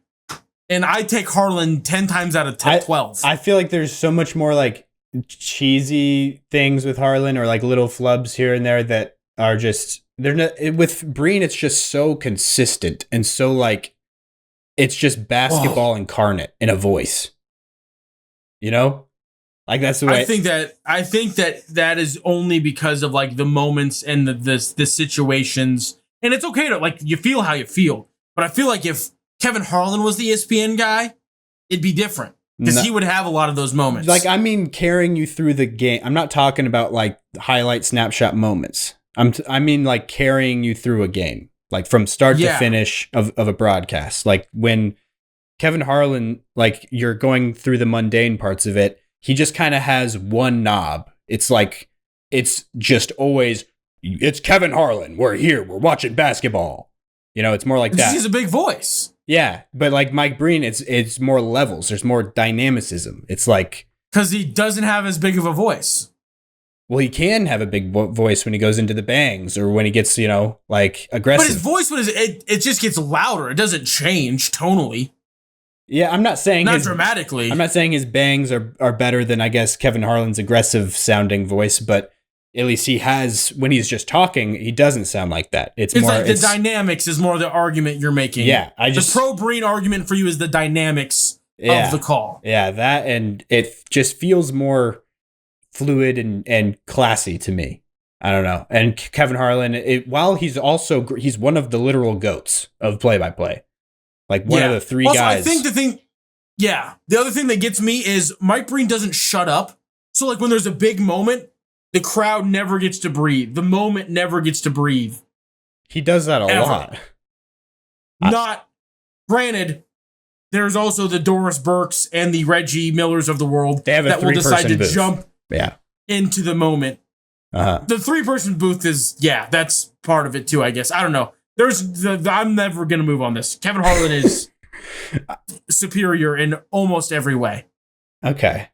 and I take Harlan 10 times out of 12. I feel like there's so much more like cheesy things with Harlan or like little flubs here and there that are just they're not with Breen. It's just so consistent and so like it's just basketball incarnate in a voice. You know, like that's the way. I think that is only because of like the moments and the situations, and it's okay to like you feel how you feel. But I feel like if Kevin Harlan was the ESPN guy, it'd be different because he would have a lot of those moments. Like, I mean, carrying you through the game. I'm not talking about like highlight snapshot moments. I mean, like carrying you through a game, like from start to finish of a broadcast. Like when Kevin Harlan, like you're going through the mundane parts of it, he just kind of has one knob. It's like, it's just always, it's Kevin Harlan. We're here. We're watching basketball. You know, it's more like that. He's a big voice. Yeah, but like Mike Breen, it's more levels. There's more dynamicism. It's like because he doesn't have as big of a voice. Well, he can have a big voice when he goes into the bangs or when he gets, you know, like aggressive. But his voice, it just gets louder. It doesn't change tonally. Yeah, I'm not saying not dramatically. I'm not saying his bangs are better than I guess Kevin Harlan's aggressive sounding voice, but at least he has, when he's just talking, he doesn't sound like that. It's more like the dynamics is more the argument you're making. Yeah, the pro Breen argument for you is the dynamics of the call. Yeah, that, and it just feels more fluid and classy to me. I don't know. And Kevin Harlan, while he's one of the literal GOATs of play-by-play. Like one of the three guys. I think the other thing that gets me is Mike Breen doesn't shut up. So like when there's a big moment, the crowd never gets to breathe. The moment never gets to breathe. He does that a lot. Granted, there's also the Doris Burks and the Reggie Millers of the world that will decide to jump into the moment. The 3-person booth is, that's part of it too, I guess. I don't know. I'm never going to move on this. Kevin Harlan is superior in almost every way. Okay.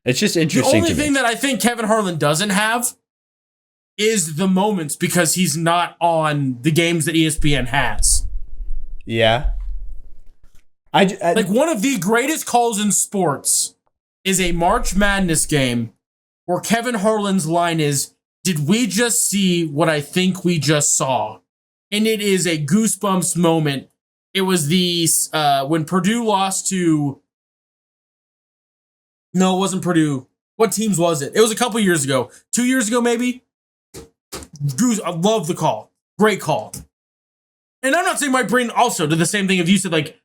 It's just interesting. The only thing that I think Kevin Harlan doesn't have is the moments because he's not on the games that ESPN has. Yeah. Like one of the greatest calls in sports is a March Madness game where Kevin Harlan's line is, "Did we just see what I think we just saw?" And it is a goosebumps moment. It was when Purdue lost to... No, it wasn't Purdue. What teams was it? It was a couple years ago. 2 years ago, maybe? I love the call. Great call. And I'm not saying Mike Breen also did the same thing if you said, like,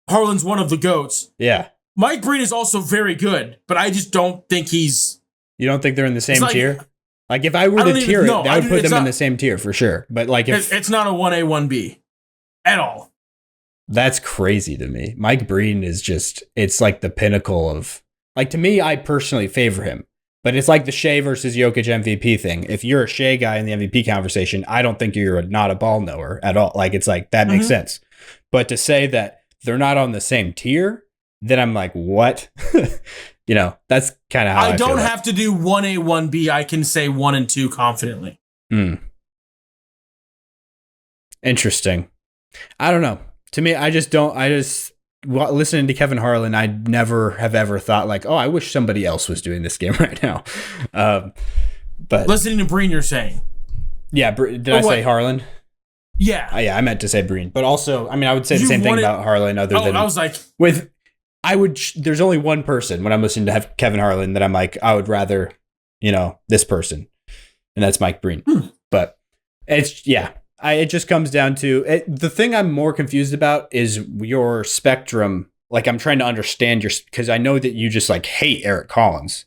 Harlan's one of the GOATs. Yeah. Mike Breen is also very good, but I just don't think he's... You don't think they're in the same tier? Like, if I were to tier it, I would put them in the same tier for sure. But, like, if... It's not a 1A, 1B. At all. That's crazy to me. Mike Breen is just... It's like the pinnacle of... Like, to me, I personally favor him. But it's like the Shea versus Jokic MVP thing. If you're a Shea guy in the MVP conversation, I don't think you're not a ball knower at all. Like, it's like, that makes sense. But to say that they're not on the same tier, then I'm like, what? You know, that's kind of how I don't have to do 1A, 1B. I can say 1 and 2 confidently. Interesting. I don't know. To me, listening to Kevin Harlan, I never have ever thought like, oh, I wish somebody else was doing this game right now. But listening to Breen, you're saying, did I say Harlan? Yeah, I meant to say Breen, but also, I mean, I would say the same thing about Harlan. Other than I was like, there's only one person when I'm listening to Kevin Harlan that I'm like, I would rather, this person, and that's Mike Breen. But it's it just comes down to it. The thing I'm more confused about is your spectrum. Like, I'm trying to understand because I know that you just like hate Eric Collins.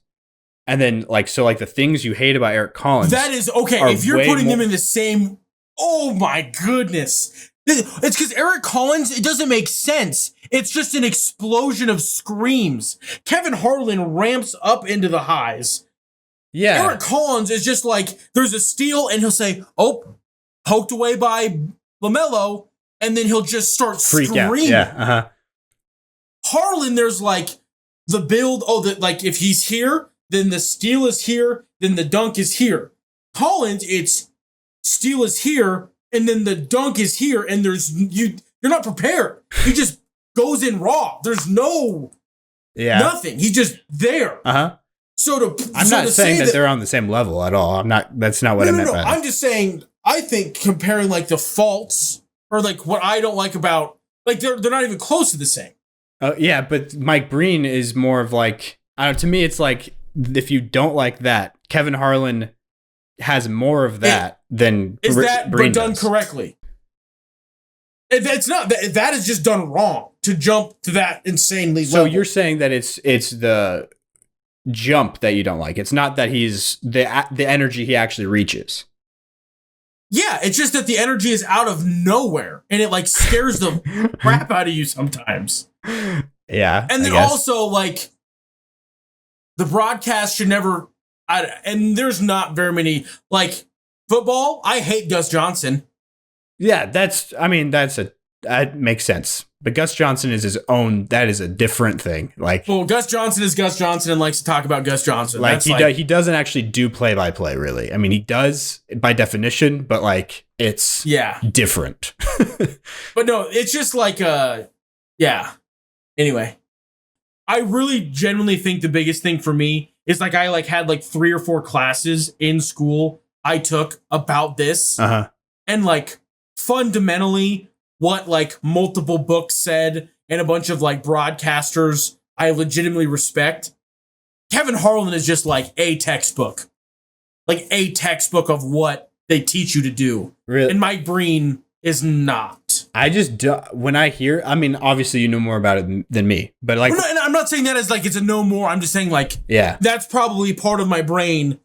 And then like the things you hate about Eric Collins. That is okay. If you're putting them in the same, oh my goodness. It's because Eric Collins, it doesn't make sense. It's just an explosion of screams. Kevin Harlan ramps up into the highs. Yeah. Eric Collins is just like, there's a steal and he'll say, oh, poked away by LaMelo, and then he'll just start screaming. Yeah. Harlan, there's like the build. Like if he's here, then the steal is here, then the dunk is here. Collins, it's steal is here, and then the dunk is here, and you're not prepared. He just goes in raw. There's nothing. He's just there. I'm not saying that they're on the same level at all. That's not what I meant by that. I'm just saying, I think comparing like the faults or like what I don't like about, like they're not even close to the same. Yeah, but Mike Breen is more of like, to me, it's like, if you don't like that, Kevin Harlan has more of that than is that Breen but done does. Correctly. It's not that is just done wrong to jump to that insanely So level. you're saying that it's the jump that you don't like. It's not that he's the energy he actually reaches. Yeah, it's just that the energy is out of nowhere and it like scares the crap out of you sometimes. Yeah. And then also like the broadcast should never and there's not very many like football. I hate Gus Johnson. Yeah, that makes sense. But Gus Johnson is his own. That is a different thing. Like, well, Gus Johnson is Gus Johnson and likes to talk about Gus Johnson. Like he doesn't actually do play-by-play, really. I mean, he does by definition, but like it's different. But no, it's just like yeah. Anyway, I really genuinely think the biggest thing for me is like I like had like 3 or 4 classes in school I took about this, and like fundamentally. What like multiple books said and a bunch of like broadcasters I legitimately respect. Kevin Harlan is just like a textbook of what they teach you to do. Really? And Mike Breen is not. I just when I hear, I mean, obviously you know more about it than me, but like, I'm not saying that as like it's a no more. I'm just saying like, that's probably part of my brain.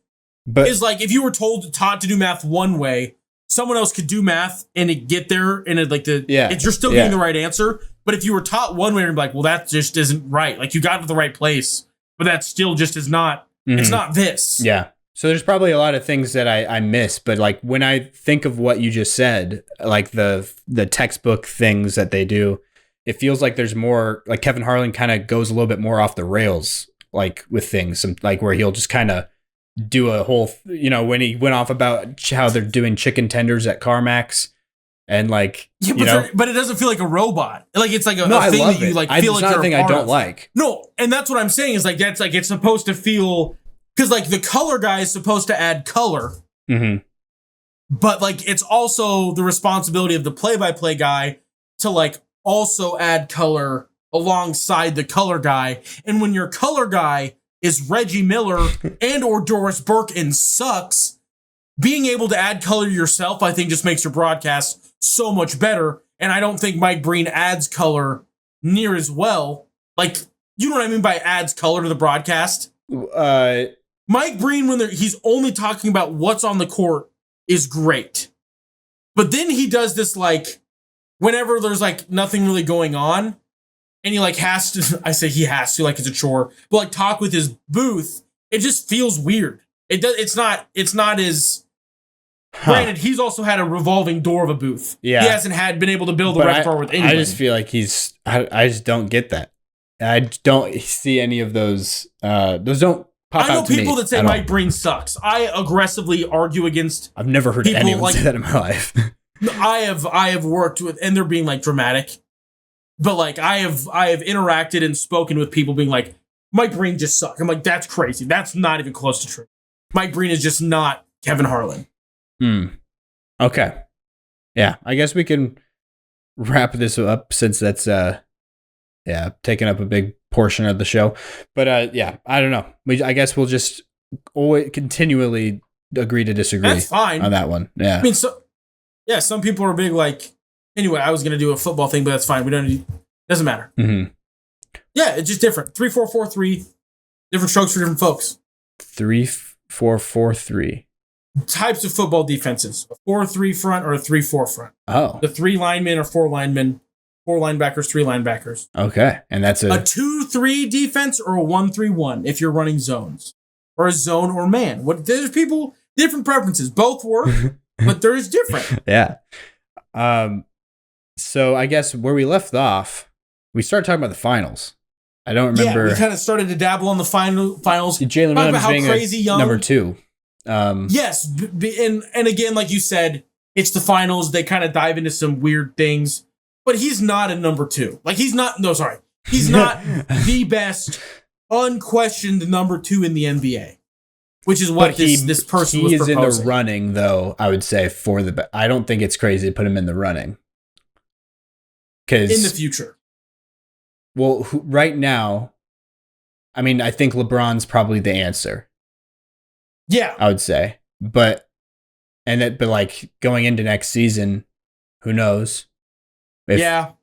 But is like if you were taught to do math one way. Someone else could do math and it get there and it like you're still getting the right answer. But if you were taught one way and like, well, that just isn't right. Like you got to the right place, but that still just is not, it's not this. Yeah. So there's probably a lot of things that I miss, but like when I think of what you just said, like the textbook things that they do, it feels like there's more, like Kevin Harlan kind of goes a little bit more off the rails, like with things like where he'll just kind of do a whole, when he went off about how they're doing chicken tenders at CarMax and like, but it doesn't feel like a robot. Like it's like a thing that you like feel like it's not you're a thing I don't like. No, and that's what I'm saying is like that's like it's supposed to feel because like the color guy is supposed to add color, but like it's also the responsibility of the play-by-play guy to like also add color alongside the color guy. And when your color guy is Reggie Miller and or Doris Burke and sucks, being able to add color yourself, I think just makes your broadcast so much better. And I don't think Mike Breen adds color near as well. Like, you know what I mean by adds color to the broadcast? Mike Breen, when he's only talking about what's on the court, is great. But then he does this, like, whenever there's, like, nothing really going on, and he like has to, I say he has to, like it's a chore, but like talk with his booth, it just feels weird. It's not as, granted, he's also had a revolving door of a booth. Yeah. He hasn't been able to build a repertoire with anybody. I just feel like I just don't get that. I don't see any of those don't pop out to me. I know people that say Mike Breen sucks. I aggressively argue against. I've never heard anyone say that in my life. I have worked with, and they're being like dramatic. But like I have interacted and spoken with people being like, Mike Breen just sucks. I'm like, that's crazy. That's not even close to true. Mike Breen is just not Kevin Harlan. Okay. Yeah, I guess we can wrap this up since that's taking up a big portion of the show. But I don't know. I guess we'll just always continually agree to disagree. That's fine on that one. Yeah. I mean, some people are big like. Anyway, I was going to do a football thing, but that's fine. Doesn't matter. Yeah, it's just different. 3-4-4-3, different strokes for different folks. 3-4-4-3. Types of football defenses: a 4-3 front or a 3-4 front. Oh, the 3 linemen or 4 linemen, 4 linebackers, 3 linebackers. Okay, and that's a 2-3 defense or a 1-3-1 if you're running zones, or a zone or man. There's people different preferences. Both work, but there is different. Yeah. So I guess where we left off, we started talking about the finals. I don't remember. Yeah, we kind of started to dabble on the finals. Jalen Williams being crazy young. Number 2. Yes, and again, like you said, it's the finals. They kind of dive into some weird things, but he's not a number 2. Like he's not the best unquestioned number 2 in the NBA, which is what this person was proposing. He is in the running, though, I would say, for the... I don't think it's crazy to put him in the running. In the future. Well, right now, I mean, I think LeBron's probably the answer. Yeah. I would say. But like, going into next season, who knows? Yeah.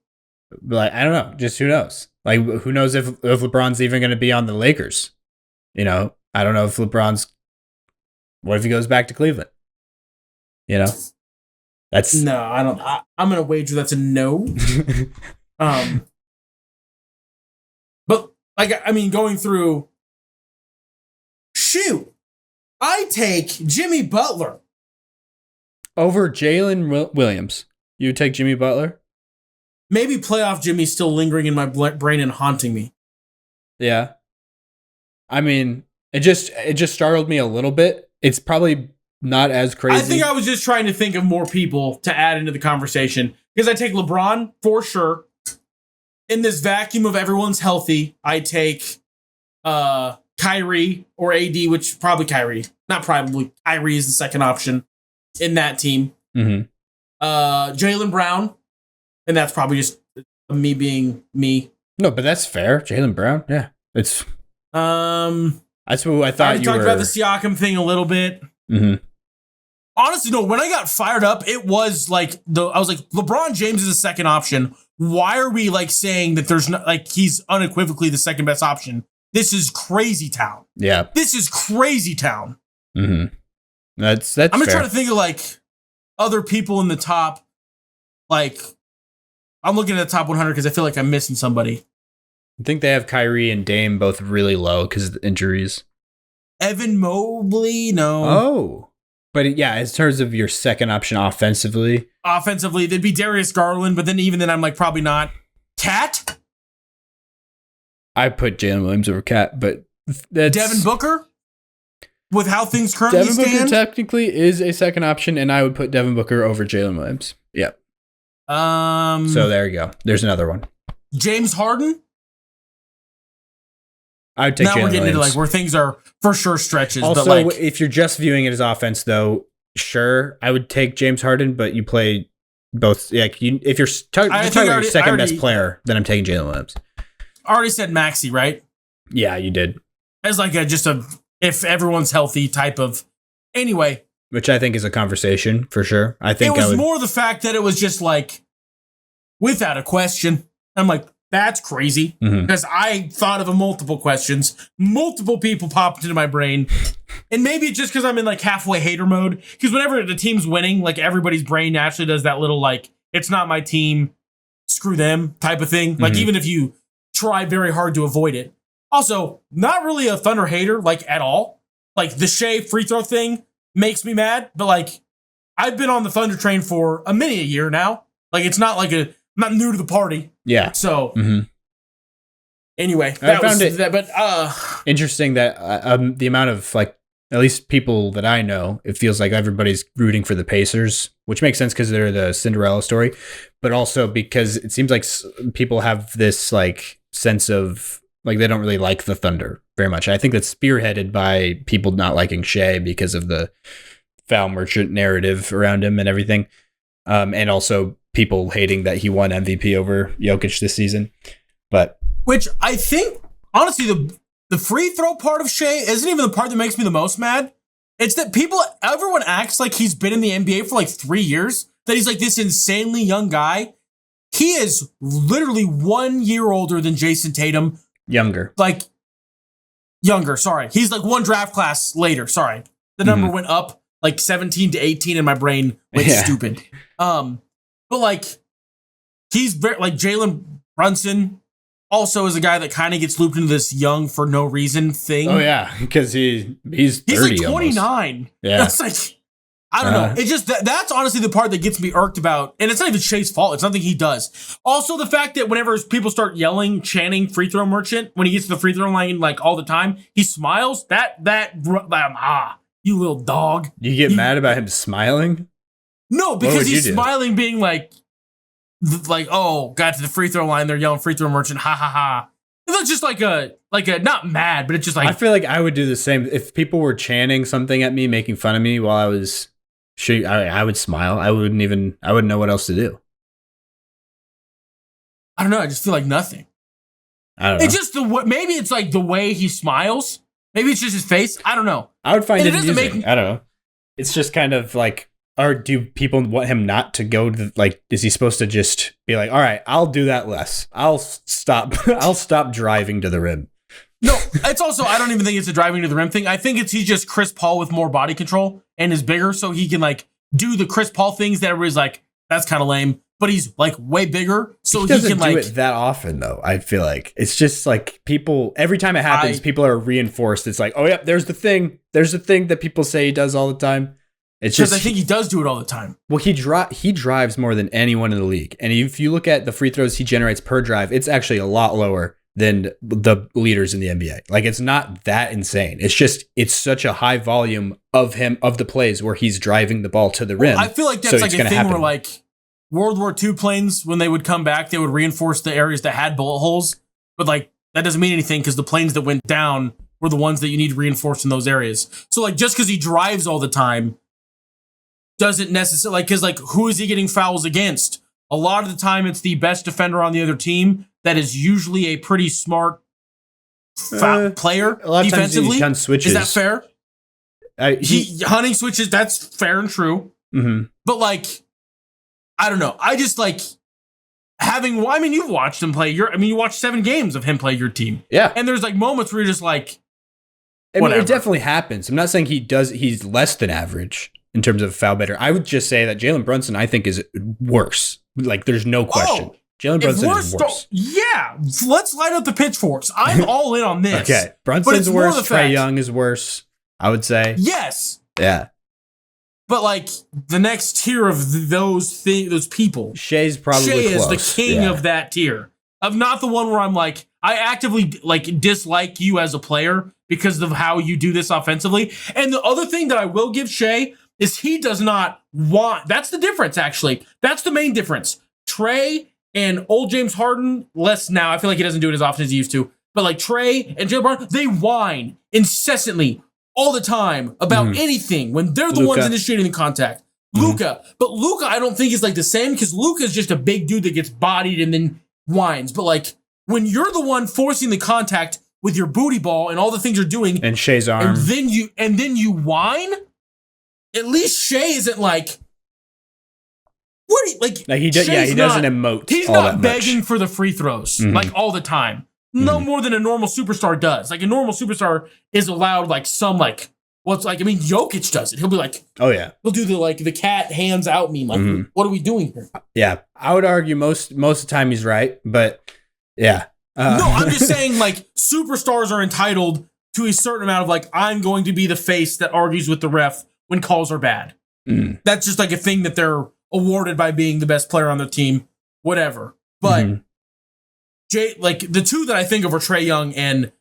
Like, I don't know. Just who knows? Like, who knows if LeBron's even going to be on the Lakers? You know, I don't know if LeBron's... What if he goes back to Cleveland? You know? That's... No, I don't... I'm going to wager that's a no. But, like, I mean, going through... Shoot! I take Jimmy Butler. Over Jalen Williams. You would take Jimmy Butler? Maybe playoff Jimmy's still lingering in my brain and haunting me. Yeah. I mean, it just startled me a little bit. It's probably not as crazy. I think I was just trying to think of more people to add into the conversation. Because I take LeBron, for sure. In this vacuum of everyone's healthy, I take Kyrie or AD, which probably Kyrie. Not probably. Kyrie is the second option in that team. Mm-hmm. Jaylen Brown. And that's probably just me being me. No, but that's fair. Jaylen Brown. Yeah. It's... That's what I thought you were... talked about the Siakam thing a little bit. Mm-hmm. Honestly, no, when I got fired up, it was like... I was like, LeBron James is the second option. Why are we like saying that there's not... Like, he's unequivocally the second best option? This is crazy town. Yeah. This is crazy town. Mm-hmm. That's I'm gonna fair. try to think of like other people in the top. Like, I'm looking at the top 100 because I feel like I'm missing somebody. I think they have Kyrie and Dame both really low because of the injuries. Evan Mobley, no. Oh. But yeah, in terms of your second option offensively. Offensively, they'd be Darius Garland, but then even then I'm like, probably not. Cat? I put Jalen Williams over Cat, but that's... Devin Booker? With how things currently Devin stand? Booker technically is a second option, and I would put Devin Booker over Jalen Williams. Yep. So there you go. There's another one. James Harden? I would take Jalen Williams. Now we're getting into like where things are for sure stretches. Also, but like, if you're just viewing it as offense, though, sure, I would take James Harden, but you play both. Like, if you're talking about your second best player, then I'm taking Jalen Williams. I already said Maxey, right? Yeah, you did. As like just a if everyone's healthy type of. Anyway. Which I think is a conversation for sure. I think it was more the fact that it was just like, without a question. I'm like, that's crazy. Because I thought of multiple questions. Multiple people popped into my brain. And maybe just because I'm in like halfway hater mode. Because whenever the team's winning, like everybody's brain naturally does that little like, it's not my team, screw them type of thing. Like even if you try very hard to avoid it. Also, not really a Thunder hater, like at all. Like the Shea free throw thing makes me mad. But like, I've been on the Thunder train for a year now. Like it's not like I'm not new to the party. Yeah. So anyway, I found it interesting that the amount of like at least people that I know, it feels like everybody's rooting for the Pacers, which makes sense because they're the Cinderella story, but also because it seems like people have this like sense of like they don't really like the Thunder very much. I think that's spearheaded by people not liking Shea because of the foul merchant narrative around him and everything, and also people hating that he won MVP over Jokic this season. But which I think, honestly, the free throw part of Shea isn't even the part that makes me the most mad. It's that everyone acts like he's been in the NBA for like 3 years, that he's like this insanely young guy. He is literally 1 year older than Jayson Tatum. Younger. Like, younger, sorry. He's like one draft class later, sorry. The number went up like 17 to 18 and my brain went stupid. But like, he's very, like Jalen Brunson also is a guy that kind of gets looped into this young for no reason thing. Oh yeah, because he's 30 like 29. Almost. Yeah, that's like, I don't know. It just that's honestly the part that gets me irked about, and it's not even Shea's fault. It's nothing he does. Also, the fact that whenever people start yelling, chanting "free throw merchant" when he gets to the free throw line, like all the time, he smiles. You little dog. You get mad about him smiling? No, because he's smiling, being like, oh, got to the free throw line, they're yelling free throw merchant, ha ha ha. It's just like a not mad, but it's just like I feel like I would do the same if people were chanting something at me, making fun of me while I was shooting. I would smile. I wouldn't know what else to do. I don't know. I just feel like nothing. I don't know. It's just maybe it's like the way he smiles. Maybe it's just his face. I don't know. I would find and it amusing. I don't know. It's just kind of like, or do people want him not to go to, like, is he supposed to just be like, all right, I'll do that less. I'll stop driving to the rim. No, it's also, I don't even think it's a driving to the rim thing. I think he's just Chris Paul with more body control and is bigger, so he can like do the Chris Paul things that everybody's like, that's kind of lame. But he's like way bigger, so he doesn't can like do it that often though. I feel like it's just like people every time it happens, people are reinforced. It's like, oh yeah, there's the thing that people say he does all the time. It's just because I think he does do it all the time. Well, he drives more than anyone in the league, and if you look at the free throws he generates per drive, it's actually a lot lower than the leaders in the NBA. Like, it's not that insane. It's such a high volume of the plays where he's driving the ball to the rim. I feel like that's like a thing where like World War II planes, when they would come back, they would reinforce the areas that had bullet holes. But like, that doesn't mean anything because the planes that went down were the ones that you need reinforced in those areas. So like, just because he drives all the time doesn't necessarily, like, because like, who is he getting fouls against? A lot of the time, it's the best defender on the other team that is usually a pretty smart player a lot of defensively. Times switches. Is that fair? Hunting switches, that's fair and true. Mm-hmm. But like, I don't know. I just like you've watched him play you watched 7 games of him play your team. Yeah. And there's like moments where you're just like, I mean, it definitely happens. I'm not saying he's less than average in terms of foul better. I would just say that Jalen Brunson, I think, is worse. Like, there's no question. Jalen Brunson is worse. Yeah. Let's light up the pitchforks. I'm all in on this. Okay. Brunson's worse. Trae Young is worse, I would say. Yes. Yeah. But like, the next tier of those people, Shea's probably Shea close. is the king of that tier. I'm not the one where I'm like, I actively like dislike you as a player because of how you do this offensively. And the other thing that I will give Shea is he does not want. That's the difference, actually. That's the main difference. Trae and old James Harden, less now. I feel like he doesn't do it as often as he used to. But like Trae and Jalen Brown, they whine incessantly all the time about anything when they're the ones initiating the contact. Luka. But Luka, I don't think is like the same because Luka is just a big dude that gets bodied and then whines. But like, when you're the one forcing the contact with your booty ball and all the things you're doing, and Shea's arm, and then you whine, at least Shea isn't like, what do you, like he doesn't emote. He's all not that begging much for the free throws like all the time. No more than a normal superstar does. Like, a normal superstar is allowed like some like what's like, I mean, Jokic does it. He'll be like, oh yeah, he'll do the cat hands out meme. Like, what are we doing here? Yeah, I would argue most of the time he's right, but yeah. No, I'm just saying, like, superstars are entitled to a certain amount of, like, I'm going to be the face that argues with the ref when calls are bad. That's just, like, a thing that they're awarded by being the best player on their team, whatever. But, like, the two that I think of are Trae Young and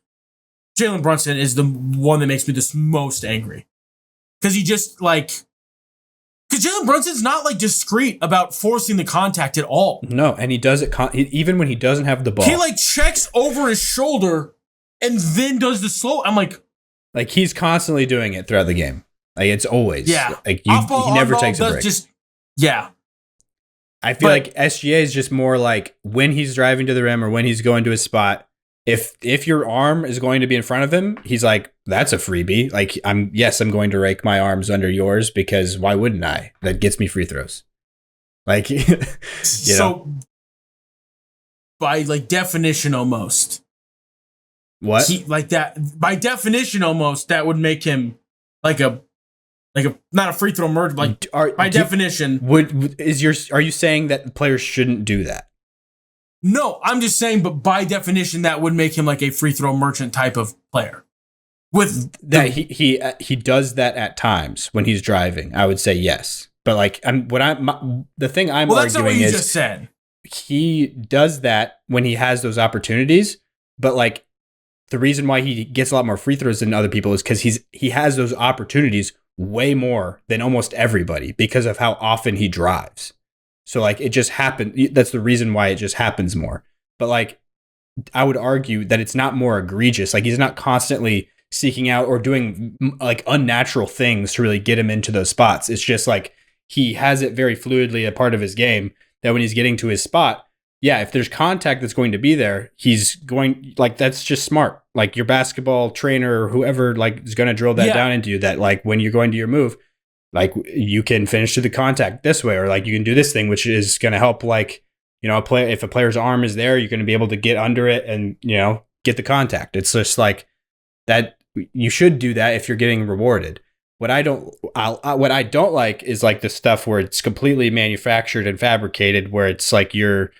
Jalen Brunson is the one that makes me the most angry. Because he just, like... Because Jalen Brunson's not, like, discreet about forcing the contact at all. No, and he does it even when he doesn't have the ball. He, like, checks over his shoulder and then does the slow... I'm like... Like, he's constantly doing it throughout the game. Like, it's always. Yeah. Like, he never takes a break. Yeah. I feel like SGA is just more like when he's driving to the rim or when he's going to his spot, if your arm is going to be in front of him, he's like, that's a freebie. Like, I'm going to rake my arms under yours because why wouldn't I? That gets me free throws. Like, so by like definition, almost. What? Like that by definition, almost that would make him like a not a free throw merge. Like by definition, are you saying that players shouldn't do that? No, I'm just saying, but by definition, that would make him like a free throw merchant type of player. With that, he does that at times when he's driving. I would say yes, but like the thing I'm well, that's arguing not what you is just said. He does that when he has those opportunities, but like the reason why he gets a lot more free throws than other people is because he has those opportunities way more than almost everybody because of how often he drives. So like it just happened. That's the reason why it just happens more. But like I would argue that it's not more egregious. Like he's not constantly seeking out or doing like unnatural things to really get him into those spots. It's just like he has it very fluidly a part of his game that when he's getting to his spot, yeah, if there's contact that's going to be there, he's going like that's just smart. Like your basketball trainer or whoever like is going to drill that down into you that like when you're going to your move, like you can finish to the contact this way, or like you can do this thing, which is going to help like, you know, if a player's arm is there, you're going to be able to get under it and, you know, get the contact. It's just like that. You should do that if you're getting rewarded. What I don't like is like the stuff where it's completely manufactured and fabricated, where it's like you're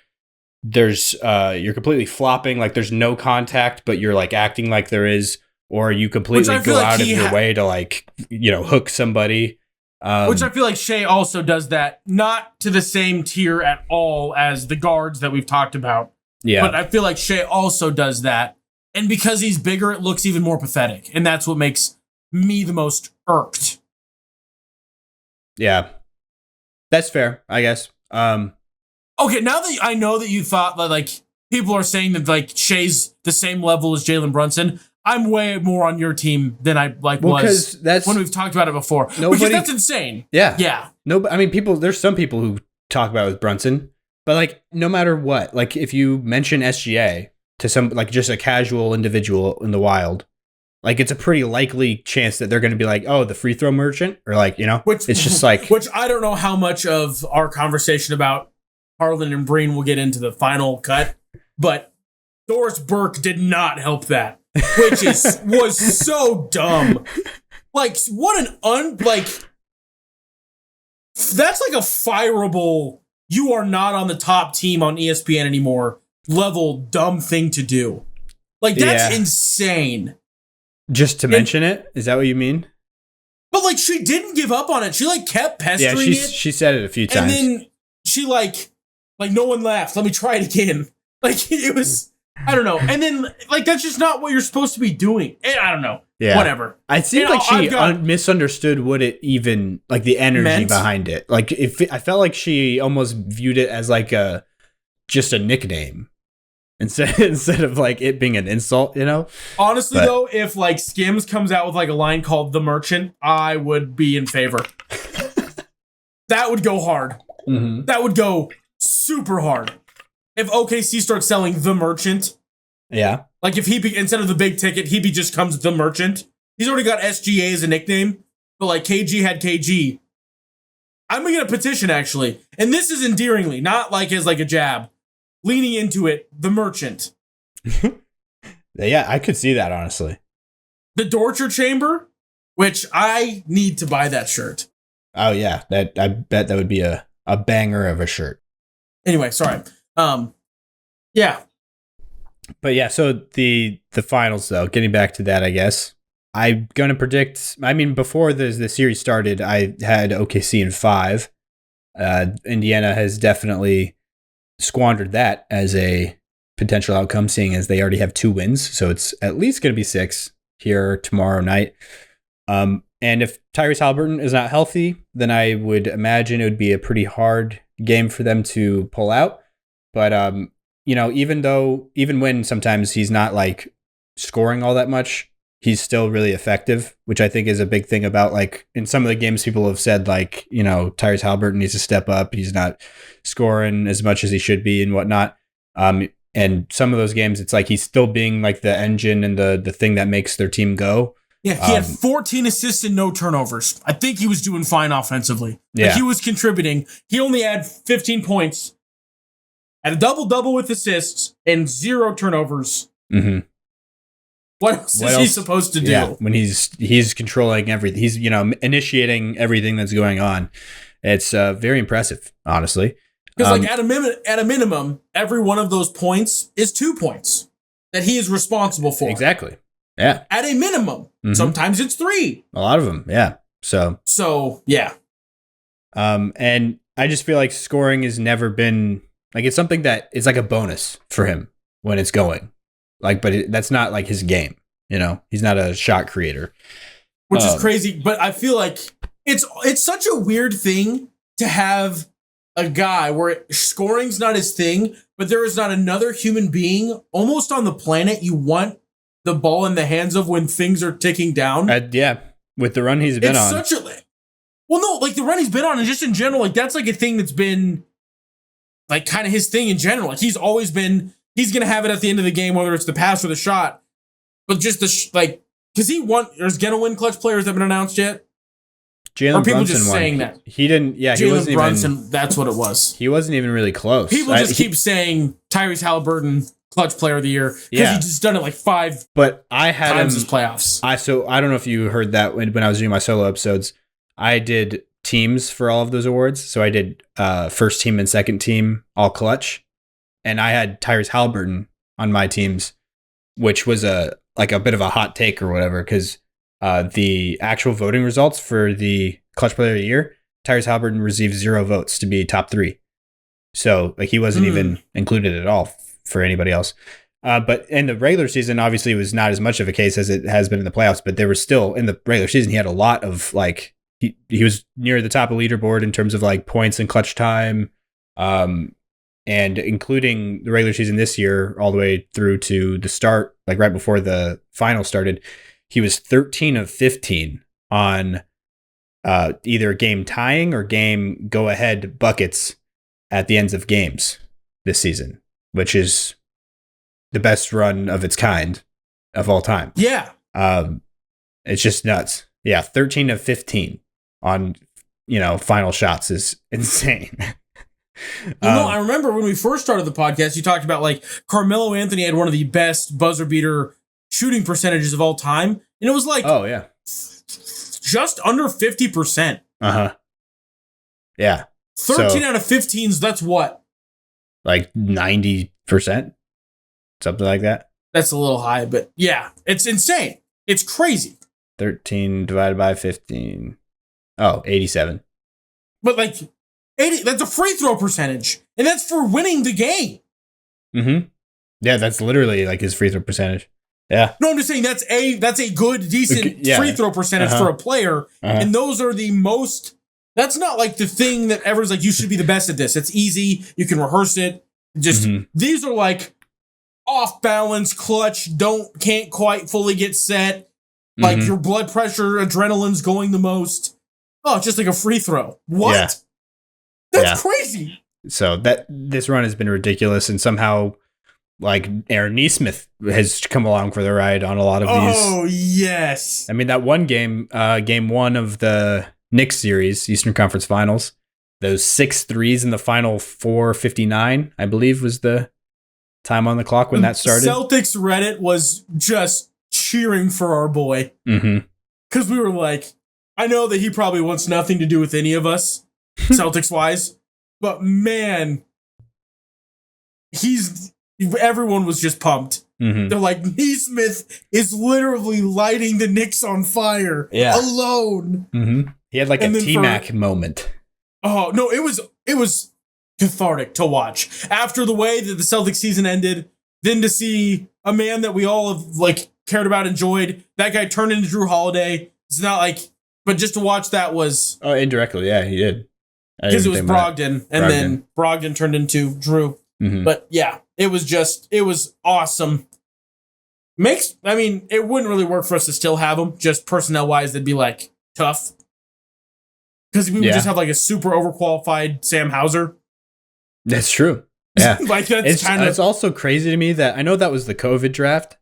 completely flopping, like there's no contact, but you're like acting like there is, or you completely go out of your way to like, you know, hook somebody. Which I feel like Shea also does that, not to the same tier at all as the guards that we've talked about. Yeah. But I feel like Shea also does that. And because he's bigger, it looks even more pathetic. And that's what makes me the most irked. Yeah. That's fair, I guess. Okay, now that I know that you thought that like people are saying that like Shea's the same level as Jalen Brunson, I'm way more on your team than I was when we've talked about it before. Because that's insane. Yeah. Yeah. No, I mean, there's some people who talk about it with Brunson, but like no matter what, like if you mention SGA to some like just a casual individual in the wild, like it's a pretty likely chance that they're going to be like, oh, the free throw merchant, or like, you know, it's just like, which I don't know how much of our conversation about Harlan and Breen will get into the final cut, but Doris Burke did not help that. Which was so dumb. Like, what that's like a fireable, you are not on the top team on ESPN anymore level dumb thing to do. Like, that's insane. Just to mention it? Is that what you mean? But like, she didn't give up on it. She like kept pestering it. She said it a few times. And then she like no one laughed. Let me try it again. Like, it was... I don't know. And then, like, that's just not what you're supposed to be doing. And I don't know. Yeah. Whatever. It seemed like she misunderstood what it even, like, the energy behind it. Like, I felt like she almost viewed it as, like, just a nickname instead of, like, it being an insult, you know? Honestly, though, if, like, Skims comes out with, like, a line called The Merchant, I would be in favor. That would go hard. Mm-hmm. That would go super hard. If OKC starts selling The Merchant, like if he instead of the big ticket, he just comes The Merchant. He's already got SGA as a nickname, but like KG had KG. I'm gonna get a petition actually, and this is endearingly, not like as like a jab, leaning into it. The Merchant. Yeah, I could see that honestly. The Torture Chamber, which I need to buy that shirt. Oh yeah, I bet that would be a banger of a shirt. Anyway, sorry. Yeah. But yeah, so the finals though, getting back to that, I guess I'm going to predict, I mean, before the series started, I had OKC in 5. Indiana has definitely squandered that as a potential outcome, seeing as they already have 2 wins. So it's at least going to be 6 here tomorrow night. And if Tyrese Haliburton is not healthy, then I would imagine it would be a pretty hard game for them to pull out. But, you know, even when sometimes he's not like scoring all that much, he's still really effective, which I think is a big thing about like in some of the games people have said, like, you know, Tyrese Haliburton needs to step up. He's not scoring as much as he should be and whatnot. And some of those games, it's like he's still being like the engine and the thing that makes their team go. Yeah, he had 14 assists and no turnovers. I think he was doing fine offensively. Yeah. Like he was contributing. He only had 15 points. Had a double-double with assists and 0 turnovers. Mm-hmm. What else is he supposed to do? Yeah, when he's controlling everything. He's, you know, initiating everything that's going on. It's very impressive, honestly. Because like at a minimum, every one of those points is 2 points that he is responsible for. Exactly. Yeah. At a minimum. Mm-hmm. Sometimes it's 3. A lot of them, yeah. So yeah. And I just feel like scoring has never been... Like, it's something that is like a bonus for him when it's going. Like, but that's not like his game, you know? He's not a shot creator. Which is crazy, but I feel like it's such a weird thing to have a guy where scoring's not his thing, but there is not another human being almost on the planet you want the ball in the hands of when things are ticking down. Yeah, with the run he's been on. Well, no, like the run he's been on, and just in general, like that's like a thing that's been like kind of his thing in general. Like he's always been, he's gonna have it at the end of the game, whether it's the pass or the shot. But just the because there's gonna win clutch players that have been announced yet. Jalen people Brunson just won. saying that. He didn't. Yeah, he wasn't Brunson, even. That's what it was. He wasn't even really close. People just keep saying Tyrese Haliburton clutch player of the year because he just done it like 5. But I had times him his playoffs. I don't know if you heard that when I was doing my solo episodes. I did teams for all of those awards. So I did first team and second team all clutch, and I had Tyrese Haliburton on my teams, which was a bit of a hot take or whatever because the actual voting results for the clutch player of the year, Tyrese Haliburton received 0 votes to be top 3. So like he wasn't even included at all for anybody else. But in the regular season, obviously it was not as much of a case as it has been in the playoffs, but there was still in the regular season, he had a lot of like, he was near the top of leaderboard in terms of like points and clutch time. And including the regular season this year, all the way through to the start, like right before the final started, he was 13 of 15 on either game tying or game go ahead buckets at the ends of games this season, which is the best run of its kind of all time. Yeah. It's just nuts. Yeah. 13 of 15 on, final shots is insane. I remember when we first started the podcast, you talked about like Carmelo Anthony had one of the best buzzer beater shooting percentages of all time. And it was like, oh yeah, just under 50%. Yeah. 13 out of 15s. That's what? Like 90%, something like that. That's a little high, but yeah, it's insane. It's crazy. 13 divided by 15. Oh, 87. But like 80, that's a free throw percentage. And that's for winning the game. Mm-hmm. Yeah, that's literally like his free throw percentage. Yeah. No, I'm just saying that's a good, decent free throw percentage for a player. And those are the most, that's not like the thing that everyone's like, you should be the best at this. It's easy. You can rehearse it. Just, these are like off balance, clutch, can't quite fully get set. Like your blood pressure, adrenaline's going the most. Oh, just like a free throw. What? Yeah. That's crazy. So this run has been ridiculous, and somehow like Aaron Nesmith has come along for the ride on a lot of these. Oh, yes. I mean, that one game, game 1 of the Knicks series, Eastern Conference Finals, those 6 threes in the final 4:59, I believe was the time on the clock when that started. Celtics Reddit was just cheering for our boy. Because we were like, I know that he probably wants nothing to do with any of us, Celtics-wise, but man, everyone was just pumped. They're like, Nesmith is literally lighting the Knicks on fire alone. He had like a T-Mac moment. Oh, no, it was cathartic to watch. After the way that the Celtics season ended, then to see a man that we all have like cared about, enjoyed, that guy turned into Drew Holiday. It's not like, but just to watch that was... Oh, indirectly, yeah, he did. Because it was Brogdon, and then Brogdon turned into Drew. But yeah, it was awesome. It wouldn't really work for us to still have him, just personnel-wise, that'd be like tough. Because we would just have like a super overqualified Sam Hauser. That's true. Yeah. Like that's it's also crazy to me that I know that was the COVID draft.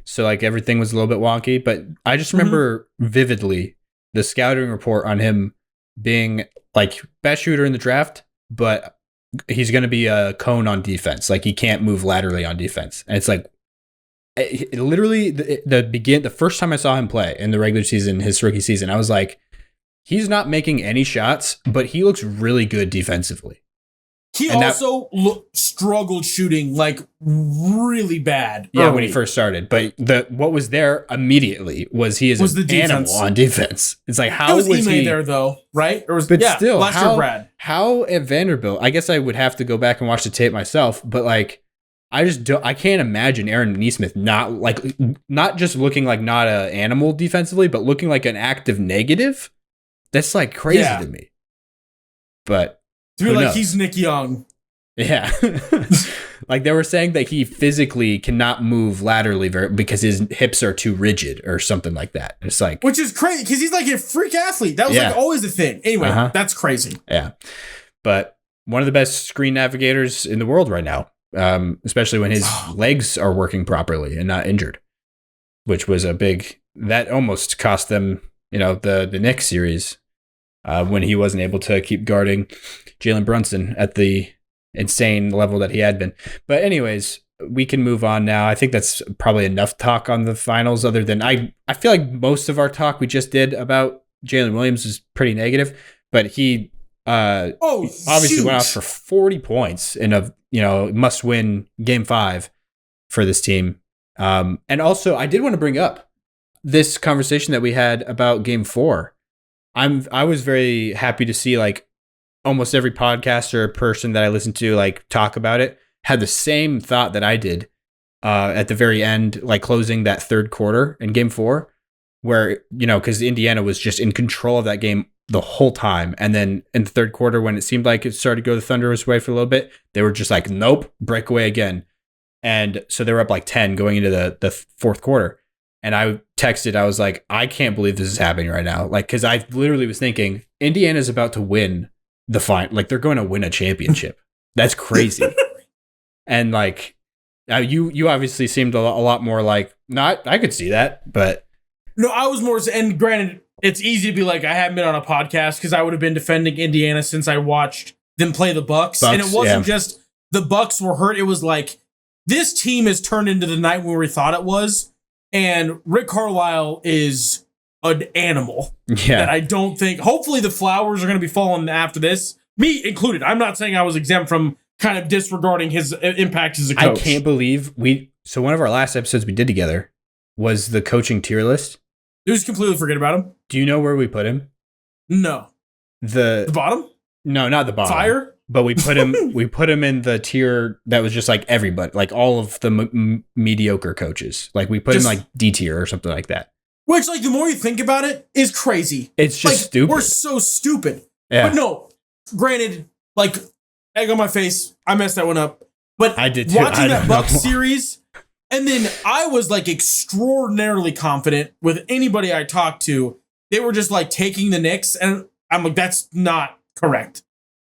So like everything was a little bit wonky, but I just remember vividly the scouting report on him being like best shooter in the draft, but he's going to be a cone on defense. Like he can't move laterally on defense. And it's like literally the first time I saw him play in the regular season, his rookie season, I was like, he's not making any shots, but he looks really good defensively. He also struggled shooting like really bad. Yeah, when he first started. But what was there immediately was he is an animal on defense. It's like, how was he there though, right? Or still, last year Brad. How at Vanderbilt? I guess I would have to go back and watch the tape myself, but like I can't imagine Aaron Nesmith not just looking like not an animal defensively, but looking like an active negative. That's like crazy to me. But To be Who like, knows? he's Nick Young. Yeah. Like they were saying that he physically cannot move laterally because his hips are too rigid or something like that. It's like, which is crazy because he's like a freak athlete. That was like always a thing. Anyway, that's crazy. Yeah. But one of the best screen navigators in the world right now, especially when his legs are working properly and not injured, which was that almost cost them, the Knicks series when he wasn't able to keep guarding Jalen Brunson at the insane level that he had been. But anyways, we can move on now. I think that's probably enough talk on the finals, other than I feel like most of our talk we just did about Jalen Williams is pretty negative, but he obviously went off for 40 points in a must win game 5 for this team. And also I did want to bring up this conversation that we had about game 4. I was very happy to see like almost every podcaster or person that I listened to like talk about it had the same thought that I did at the very end, like closing that third quarter in game 4, where, because Indiana was just in control of that game the whole time. And then in the third quarter, when it seemed like it started to go the Thunder's way for a little bit, they were just like, nope, breakaway again. And so they were up like 10 going into the fourth quarter. And I texted, I was like, I can't believe this is happening right now. Like, because I literally was thinking Indiana's about to win the final, like they're going to win a championship. That's crazy. And like, you obviously seemed a lot more like, not, I could see that, but. No, I was more, and granted, it's easy to be like, I haven't been on a podcast because I would have been defending Indiana since I watched them play the Bucks. And it wasn't just the Bucks were hurt. It was like, this team has turned into the night when we thought it was. And Rick Carlisle is an animal that I don't think, hopefully the flowers are going to be falling after this, me included. I'm not saying I was exempt from kind of disregarding his impact as a coach. I can't believe so one of our last episodes we did together was the coaching tier list. You just completely forget about him. Do you know where we put him? No. The bottom? No, not the bottom. Fire? But we put him in the tier that was just like everybody, like all of the mediocre coaches. Like we put him like D tier or something like that. Which, like, the more you think about it, is crazy. It's just like, stupid. We're so stupid. Yeah. But no, granted, like, egg on my face, I messed that one up. But I did too. Watching that Bucks series, and then I was like extraordinarily confident with anybody I talked to. They were just like taking the Knicks, and I'm like, that's not correct.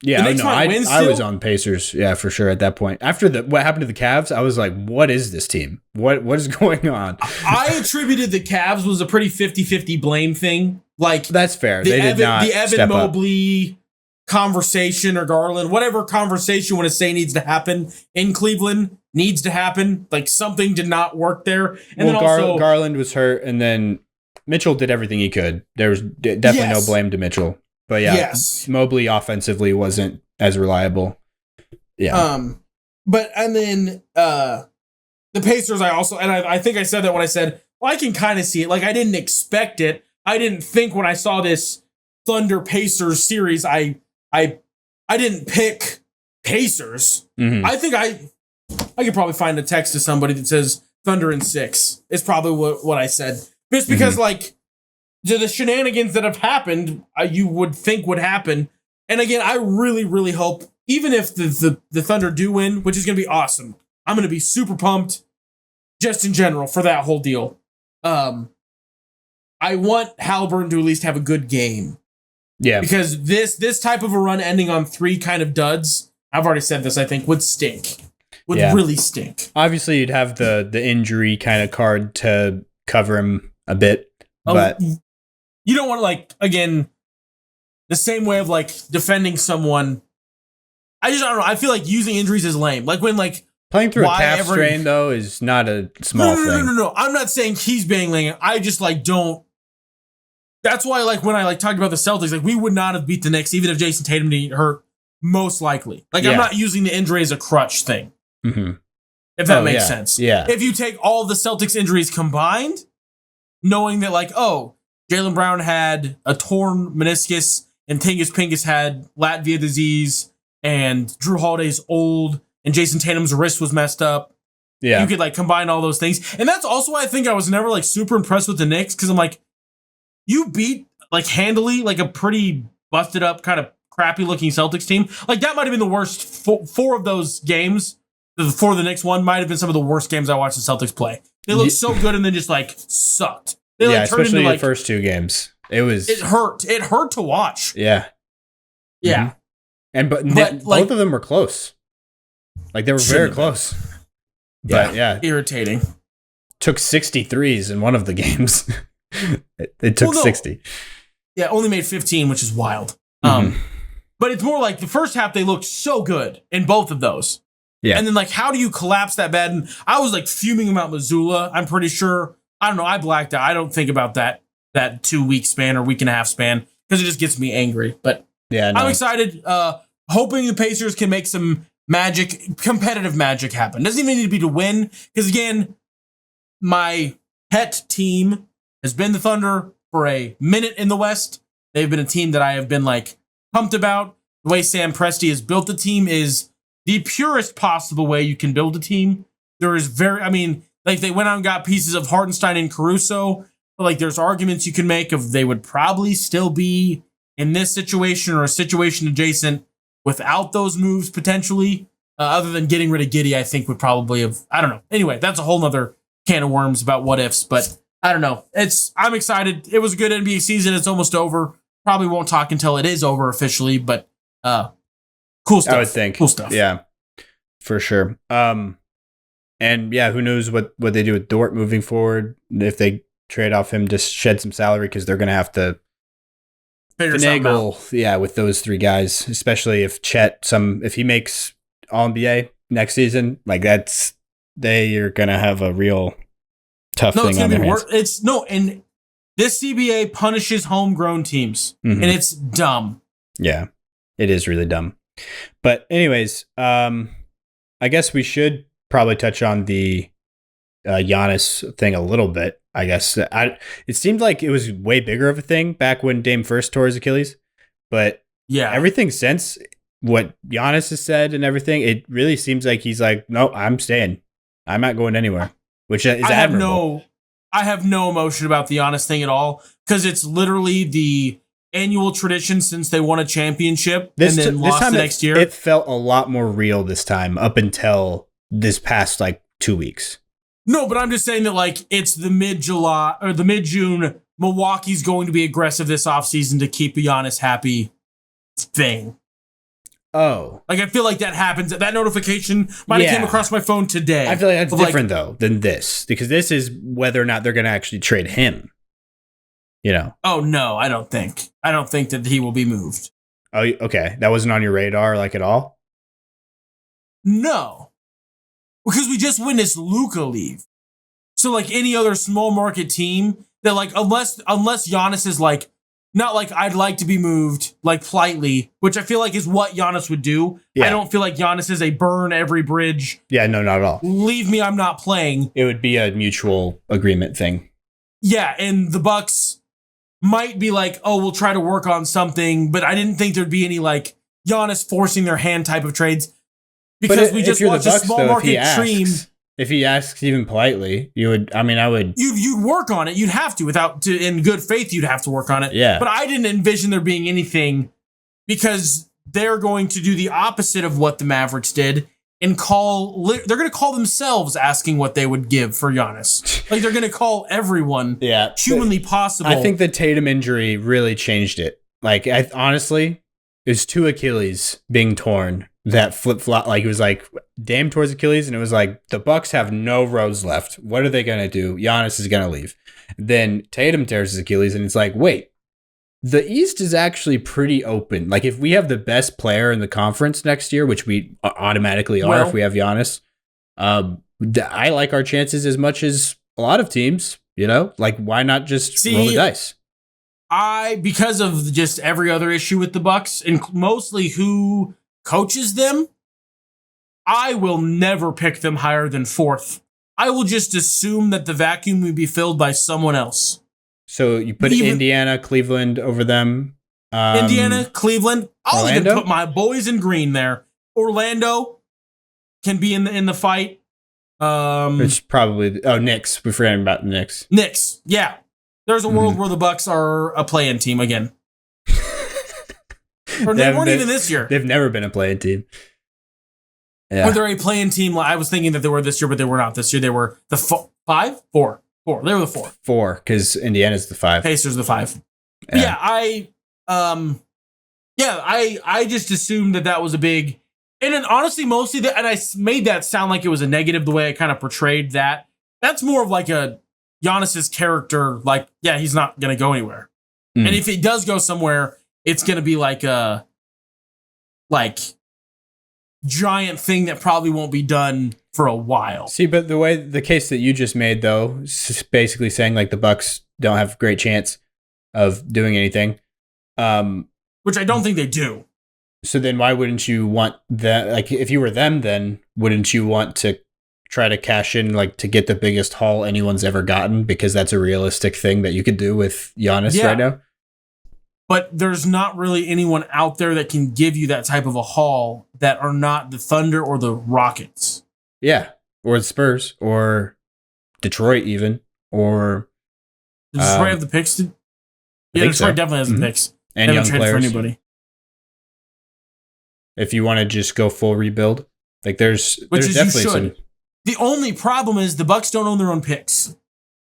Yeah, I was on Pacers, yeah, for sure at that point. After what happened to the Cavs, I was like, what is this team? What is going on? I attributed the Cavs was a pretty 50-50 blame thing. Like, that's fair. The Evan Mobley conversation, or Garland, whatever conversation want to say needs to happen in Cleveland needs to happen. Like, something did not work there. And then also Garland was hurt, and then Mitchell did everything he could. There was definitely no blame to Mitchell. But yeah, Mobley offensively wasn't as reliable. Yeah. And then the Pacers, I think I said that when I said, well, I can kind of see it. Like, I didn't expect it. I didn't think when I saw this Thunder Pacers series, I didn't pick Pacers. Mm-hmm. I think I could probably find a text to somebody that says Thunder in 6. It's probably what I said. Just because, like, the shenanigans that have happened, you would think would happen. And again, I really, really hope, even if the Thunder do win, which is going to be awesome, I'm going to be super pumped just in general for that whole deal. I want Haliburton to at least have a good game. Yeah. Because this type of a run ending on 3 kind of duds, I've already said this, I think, would stink. Would really stink. Obviously, you'd have the injury kind of card to cover him a bit. But you don't want to, like, again, the same way of, like, defending someone. I don't know. I feel like using injuries is lame. Like, when, like, playing through a calf strain, though, is not a small thing. No. I'm not saying he's being lame. I just, like, don't. That's why, like, when I, like, talked about the Celtics, like, we would not have beat the Knicks even if Jayson Tatum didn't get hurt, most likely. Like, I'm not using the injury as a crutch thing. Mm-hmm. If that makes sense. Yeah. If you take all the Celtics injuries combined, knowing that, like, oh, Jaylen Brown had a torn meniscus, and Tingus Pingus had Latvia disease, and Drew Holiday's old, and Jayson Tatum's wrist was messed up. Yeah. You could, like, combine all those things. And that's also why I think I was never, like, super impressed with the Knicks, because I'm like, you beat, like, handily, like, a pretty busted up kind of crappy looking Celtics team. Like that might have been the worst. Four of those games, before the Knicks one, might have been some of the worst games I watched the Celtics play. They looked so good and then just like sucked. They like turned especially into like the first two games. It hurt. It hurt to watch. Yeah. Yeah. Mm-hmm. And but like, both of them were close. Like they were very close. But yeah. Irritating. Took 63s in one of the games. They took 60. Yeah, only made 15, which is wild. But it's more like the first half they looked so good in both of those. Yeah. And then like how do you collapse that bad? And I was like fuming about Missoula. I'm pretty sure. I don't know. I blacked out. I don't think about that 2 week span or week and a half span because it just gets me angry. But yeah, no. I'm excited. Hoping the Pacers can make some competitive magic happen. Doesn't even need to be to win. Because again, my pet team has been the Thunder for a minute in the West. They've been a team that I have been like pumped about. The way Sam Presti has built the team is the purest possible way you can build a team. There is like they went out and got pieces of Hartenstein and Caruso. But like there's arguments you can make of they would probably still be in this situation or a situation adjacent without those moves potentially. Other than getting rid of Giddey, I think would probably have, I don't know. Anyway, that's a whole nother can of worms about what ifs, but I don't know. I'm excited. It was a good NBA season. It's almost over. Probably won't talk until it is over officially, but cool stuff. I would think. Cool stuff. Yeah, for sure. And yeah, who knows what they do with Dort moving forward. If they trade off him to shed some salary because they're going to have to finagle, with those three guys, especially if if he makes All-NBA next season, like they are going to have a real tough thing on their hands. And this CBA punishes homegrown teams, and it's dumb. Yeah, it is really dumb. But anyways, I guess we should probably touch on the Giannis thing a little bit. I guess it seemed like it was way bigger of a thing back when Dame first tore his Achilles, but everything since what Giannis has said and everything, it really seems like he's like, no, I'm staying. I'm not going anywhere, which is admirable. I have no emotion about the Giannis thing at all because it's literally the annual tradition since they won a championship and then lost the next year. It felt a lot more real this time up until this past like 2 weeks. No, but I'm just saying that like it's the mid-July or the mid-June. Milwaukee's going to be aggressive this offseason to keep Giannis happy thing. Oh. Like I feel like that happens. That notification might have came across my phone today. I feel like that's different though than this because this is whether or not they're going to actually trade him. You know. Oh no, I don't think that he will be moved. Oh, okay. That wasn't on your radar like at all? No. Because we just witnessed Luka leave. So like any other small market team that like unless Giannis is like not like I'd like to be moved like politely, which I feel like is what Giannis would do. Yeah. I don't feel like Giannis is a burn every bridge. Yeah, no, not at all. Leave me, I'm not playing. It would be a mutual agreement thing. Yeah, and the Bucks might be like, oh, we'll try to work on something, but I didn't think there'd be any like Giannis forcing their hand type of trades. Because we just watched a small market team. If he asks even politely, you would. I mean, I would. You'd work on it. You'd have to, in good faith, you'd have to work on it. Yeah. But I didn't envision there being anything because they're going to do the opposite of what the Mavericks did and they're going to call themselves asking what they would give for Giannis. Like they're going to call everyone humanly possible. I think the Tatum injury really changed it. Like honestly, it's 2 Achilles being torn. That flip-flop, like it was like Dame towards Achilles, and it was like the Bucks have no roads left. What are they gonna do? Giannis is gonna leave. Then Tatum tears his Achilles, and it's like, wait, the East is actually pretty open. Like if we have the best player in the conference next year, which we automatically are if we have Giannis, I like our chances as much as a lot of teams. You know, like why not just roll the dice? Because of just every other issue with the Bucks, and mostly who coaches them, I will never pick them higher than 4th. I will just assume that the vacuum will be filled by someone else. So you put Indiana, Cleveland over them. Indiana, Cleveland. I'll Orlando? even put my boys in green there. Orlando can be in the fight. It's probably Knicks. We forgot about the Knicks. Knicks, yeah. There's a world where the Bucks are a play-in team again. Or they weren't even this year. They've never been a play-in team. Yeah. Or they're a play-in team. I was thinking that they were this year, but they were not this year. They were the 5? 4. They were the 4. 4, because Indiana's the 5. Pacers the 5. Yeah, I just assumed that was a big, and then honestly, mostly that, and I made that sound like it was a negative the way I kind of portrayed that. That's more of like a Giannis's character, like, yeah, he's not going to go anywhere. And if he does go somewhere, it's going to be like a giant thing that probably won't be done for a while. See, but the case that you just made, though, is basically saying like the Bucks don't have a great chance of doing anything. Which I don't think they do. So then why wouldn't you want that? Like, if you were them, then wouldn't you want to try to cash in, like, to get the biggest haul anyone's ever gotten? Because that's a realistic thing that you could do with Giannis right now. But there's not really anyone out there that can give you that type of a haul that are not the Thunder or the Rockets. Yeah. Or the Spurs or Detroit even. Or does Detroit have the picks? Detroit definitely has the picks. And young players. For anybody. If you want to just go full rebuild, like there's definitely some. The only problem is the Bucks don't own their own picks,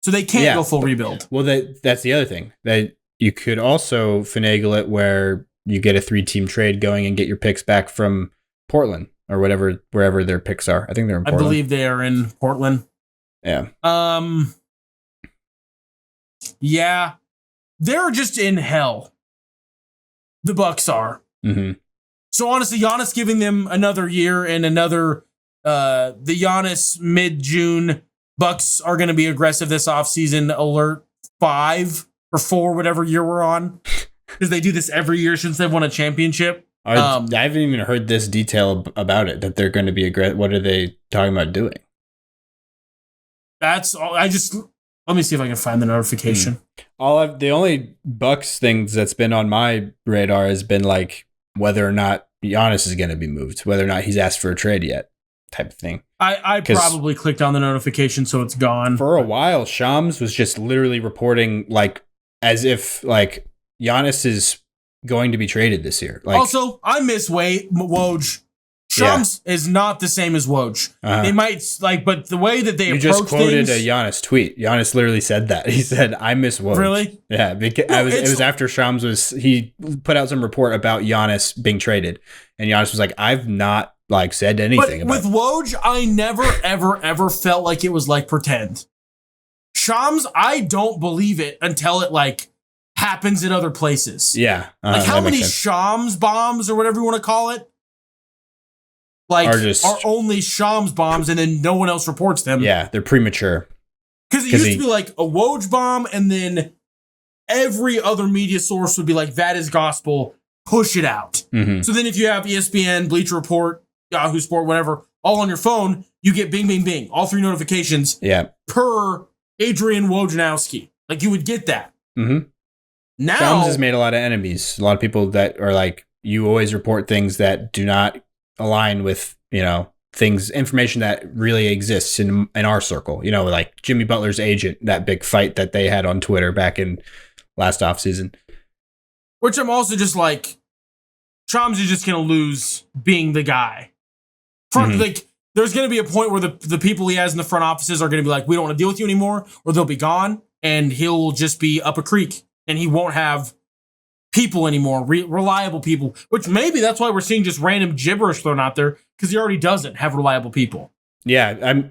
so they can't go full rebuild. Well, that's the other thing. That you could also finagle it where you get a 3-team trade going and get your picks back from Portland or wherever their picks are. I think they're in Portland. I believe they are in Portland. Yeah. Yeah, they're just in hell. The Bucks are. Mm-hmm. So honestly, Giannis giving them another year and another. The Giannis mid-June Bucks are going to be aggressive this offseason. Alert 5 or 4, whatever year we're on, because they do this every year since they've won a championship. I haven't even heard this detail about it, that they're going to be aggressive. What are they talking about doing? That's all. Let me see if I can find the notification. The only Bucks things that's been on my radar has been like whether or not Giannis is going to be moved, whether or not he's asked for a trade yet, type of thing. I probably clicked on the notification, so it's gone. For a while, Shams was just literally reporting like as if like Giannis is going to be traded this year. Like, also, I miss Woj. Shams is not the same as Woj. They might but the way that they approach just quoted things, a Giannis tweet. Giannis literally said that. He said, "I miss Woj." Really? Yeah, because it was after Shams he put out some report about Giannis being traded, and Giannis was like, "I've not said anything about." With Woj, I never ever felt like it was like pretend. Shams, I don't believe it until it happens in other places. Yeah, how many Shams bombs or whatever you want to call it? Are only Shams bombs and then no one else reports them. Yeah, they're premature. Because it used to be like a Woj bomb and then every other media source would be like, that is gospel, push it out. Mm-hmm. So then if you have ESPN, Bleacher Report, Yahoo Sport, whatever, all on your phone, you get bing, bing, bing, all 3 notifications per Adrian Wojnarowski. You would get that. Mm-hmm. Now, Shams has made a lot of enemies. A lot of people that are like, you always report things that do not align with, information that really exists in our circle, like Jimmy Butler's agent, that big fight that they had on Twitter back in last offseason. Which I'm also just like, Shams is just going to lose being the guy. There's going to be a point where the people he has in the front offices are going to be like, we don't want to deal with you anymore, or they'll be gone, and he'll just be up a creek, and he won't have people anymore, reliable people, which maybe that's why we're seeing just random gibberish thrown out there, because he already doesn't have reliable people. Yeah,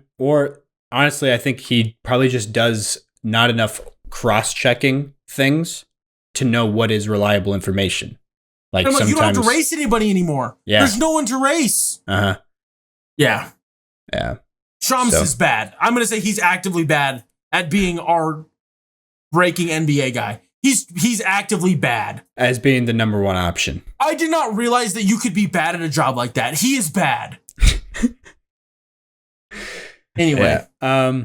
honestly, I think he probably just does not enough cross-checking things to know what is reliable information. Sometimes you don't have to race anybody anymore. Yeah. There's no one to race. Uh-huh. Yeah. Yeah. Shams is bad. I'm going to say he's actively bad at being our breaking NBA guy. He's actively bad. As being the number one option. I did not realize that you could be bad at a job like that. He is bad. Anyway. Yeah.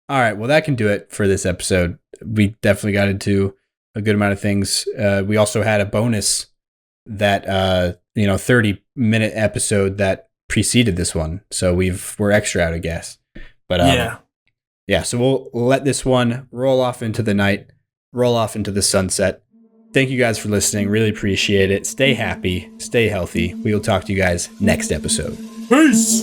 All right. Well, that can do it for this episode. We definitely got into a good amount of things. We also had a bonus that 30-minute episode that preceded this one. So we're extra out of gas. But yeah. So we'll let this one roll off into the night. Roll off into the sunset. Thank you guys for listening. Really appreciate it. Stay happy. Stay healthy. We will talk to you guys next episode. Peace.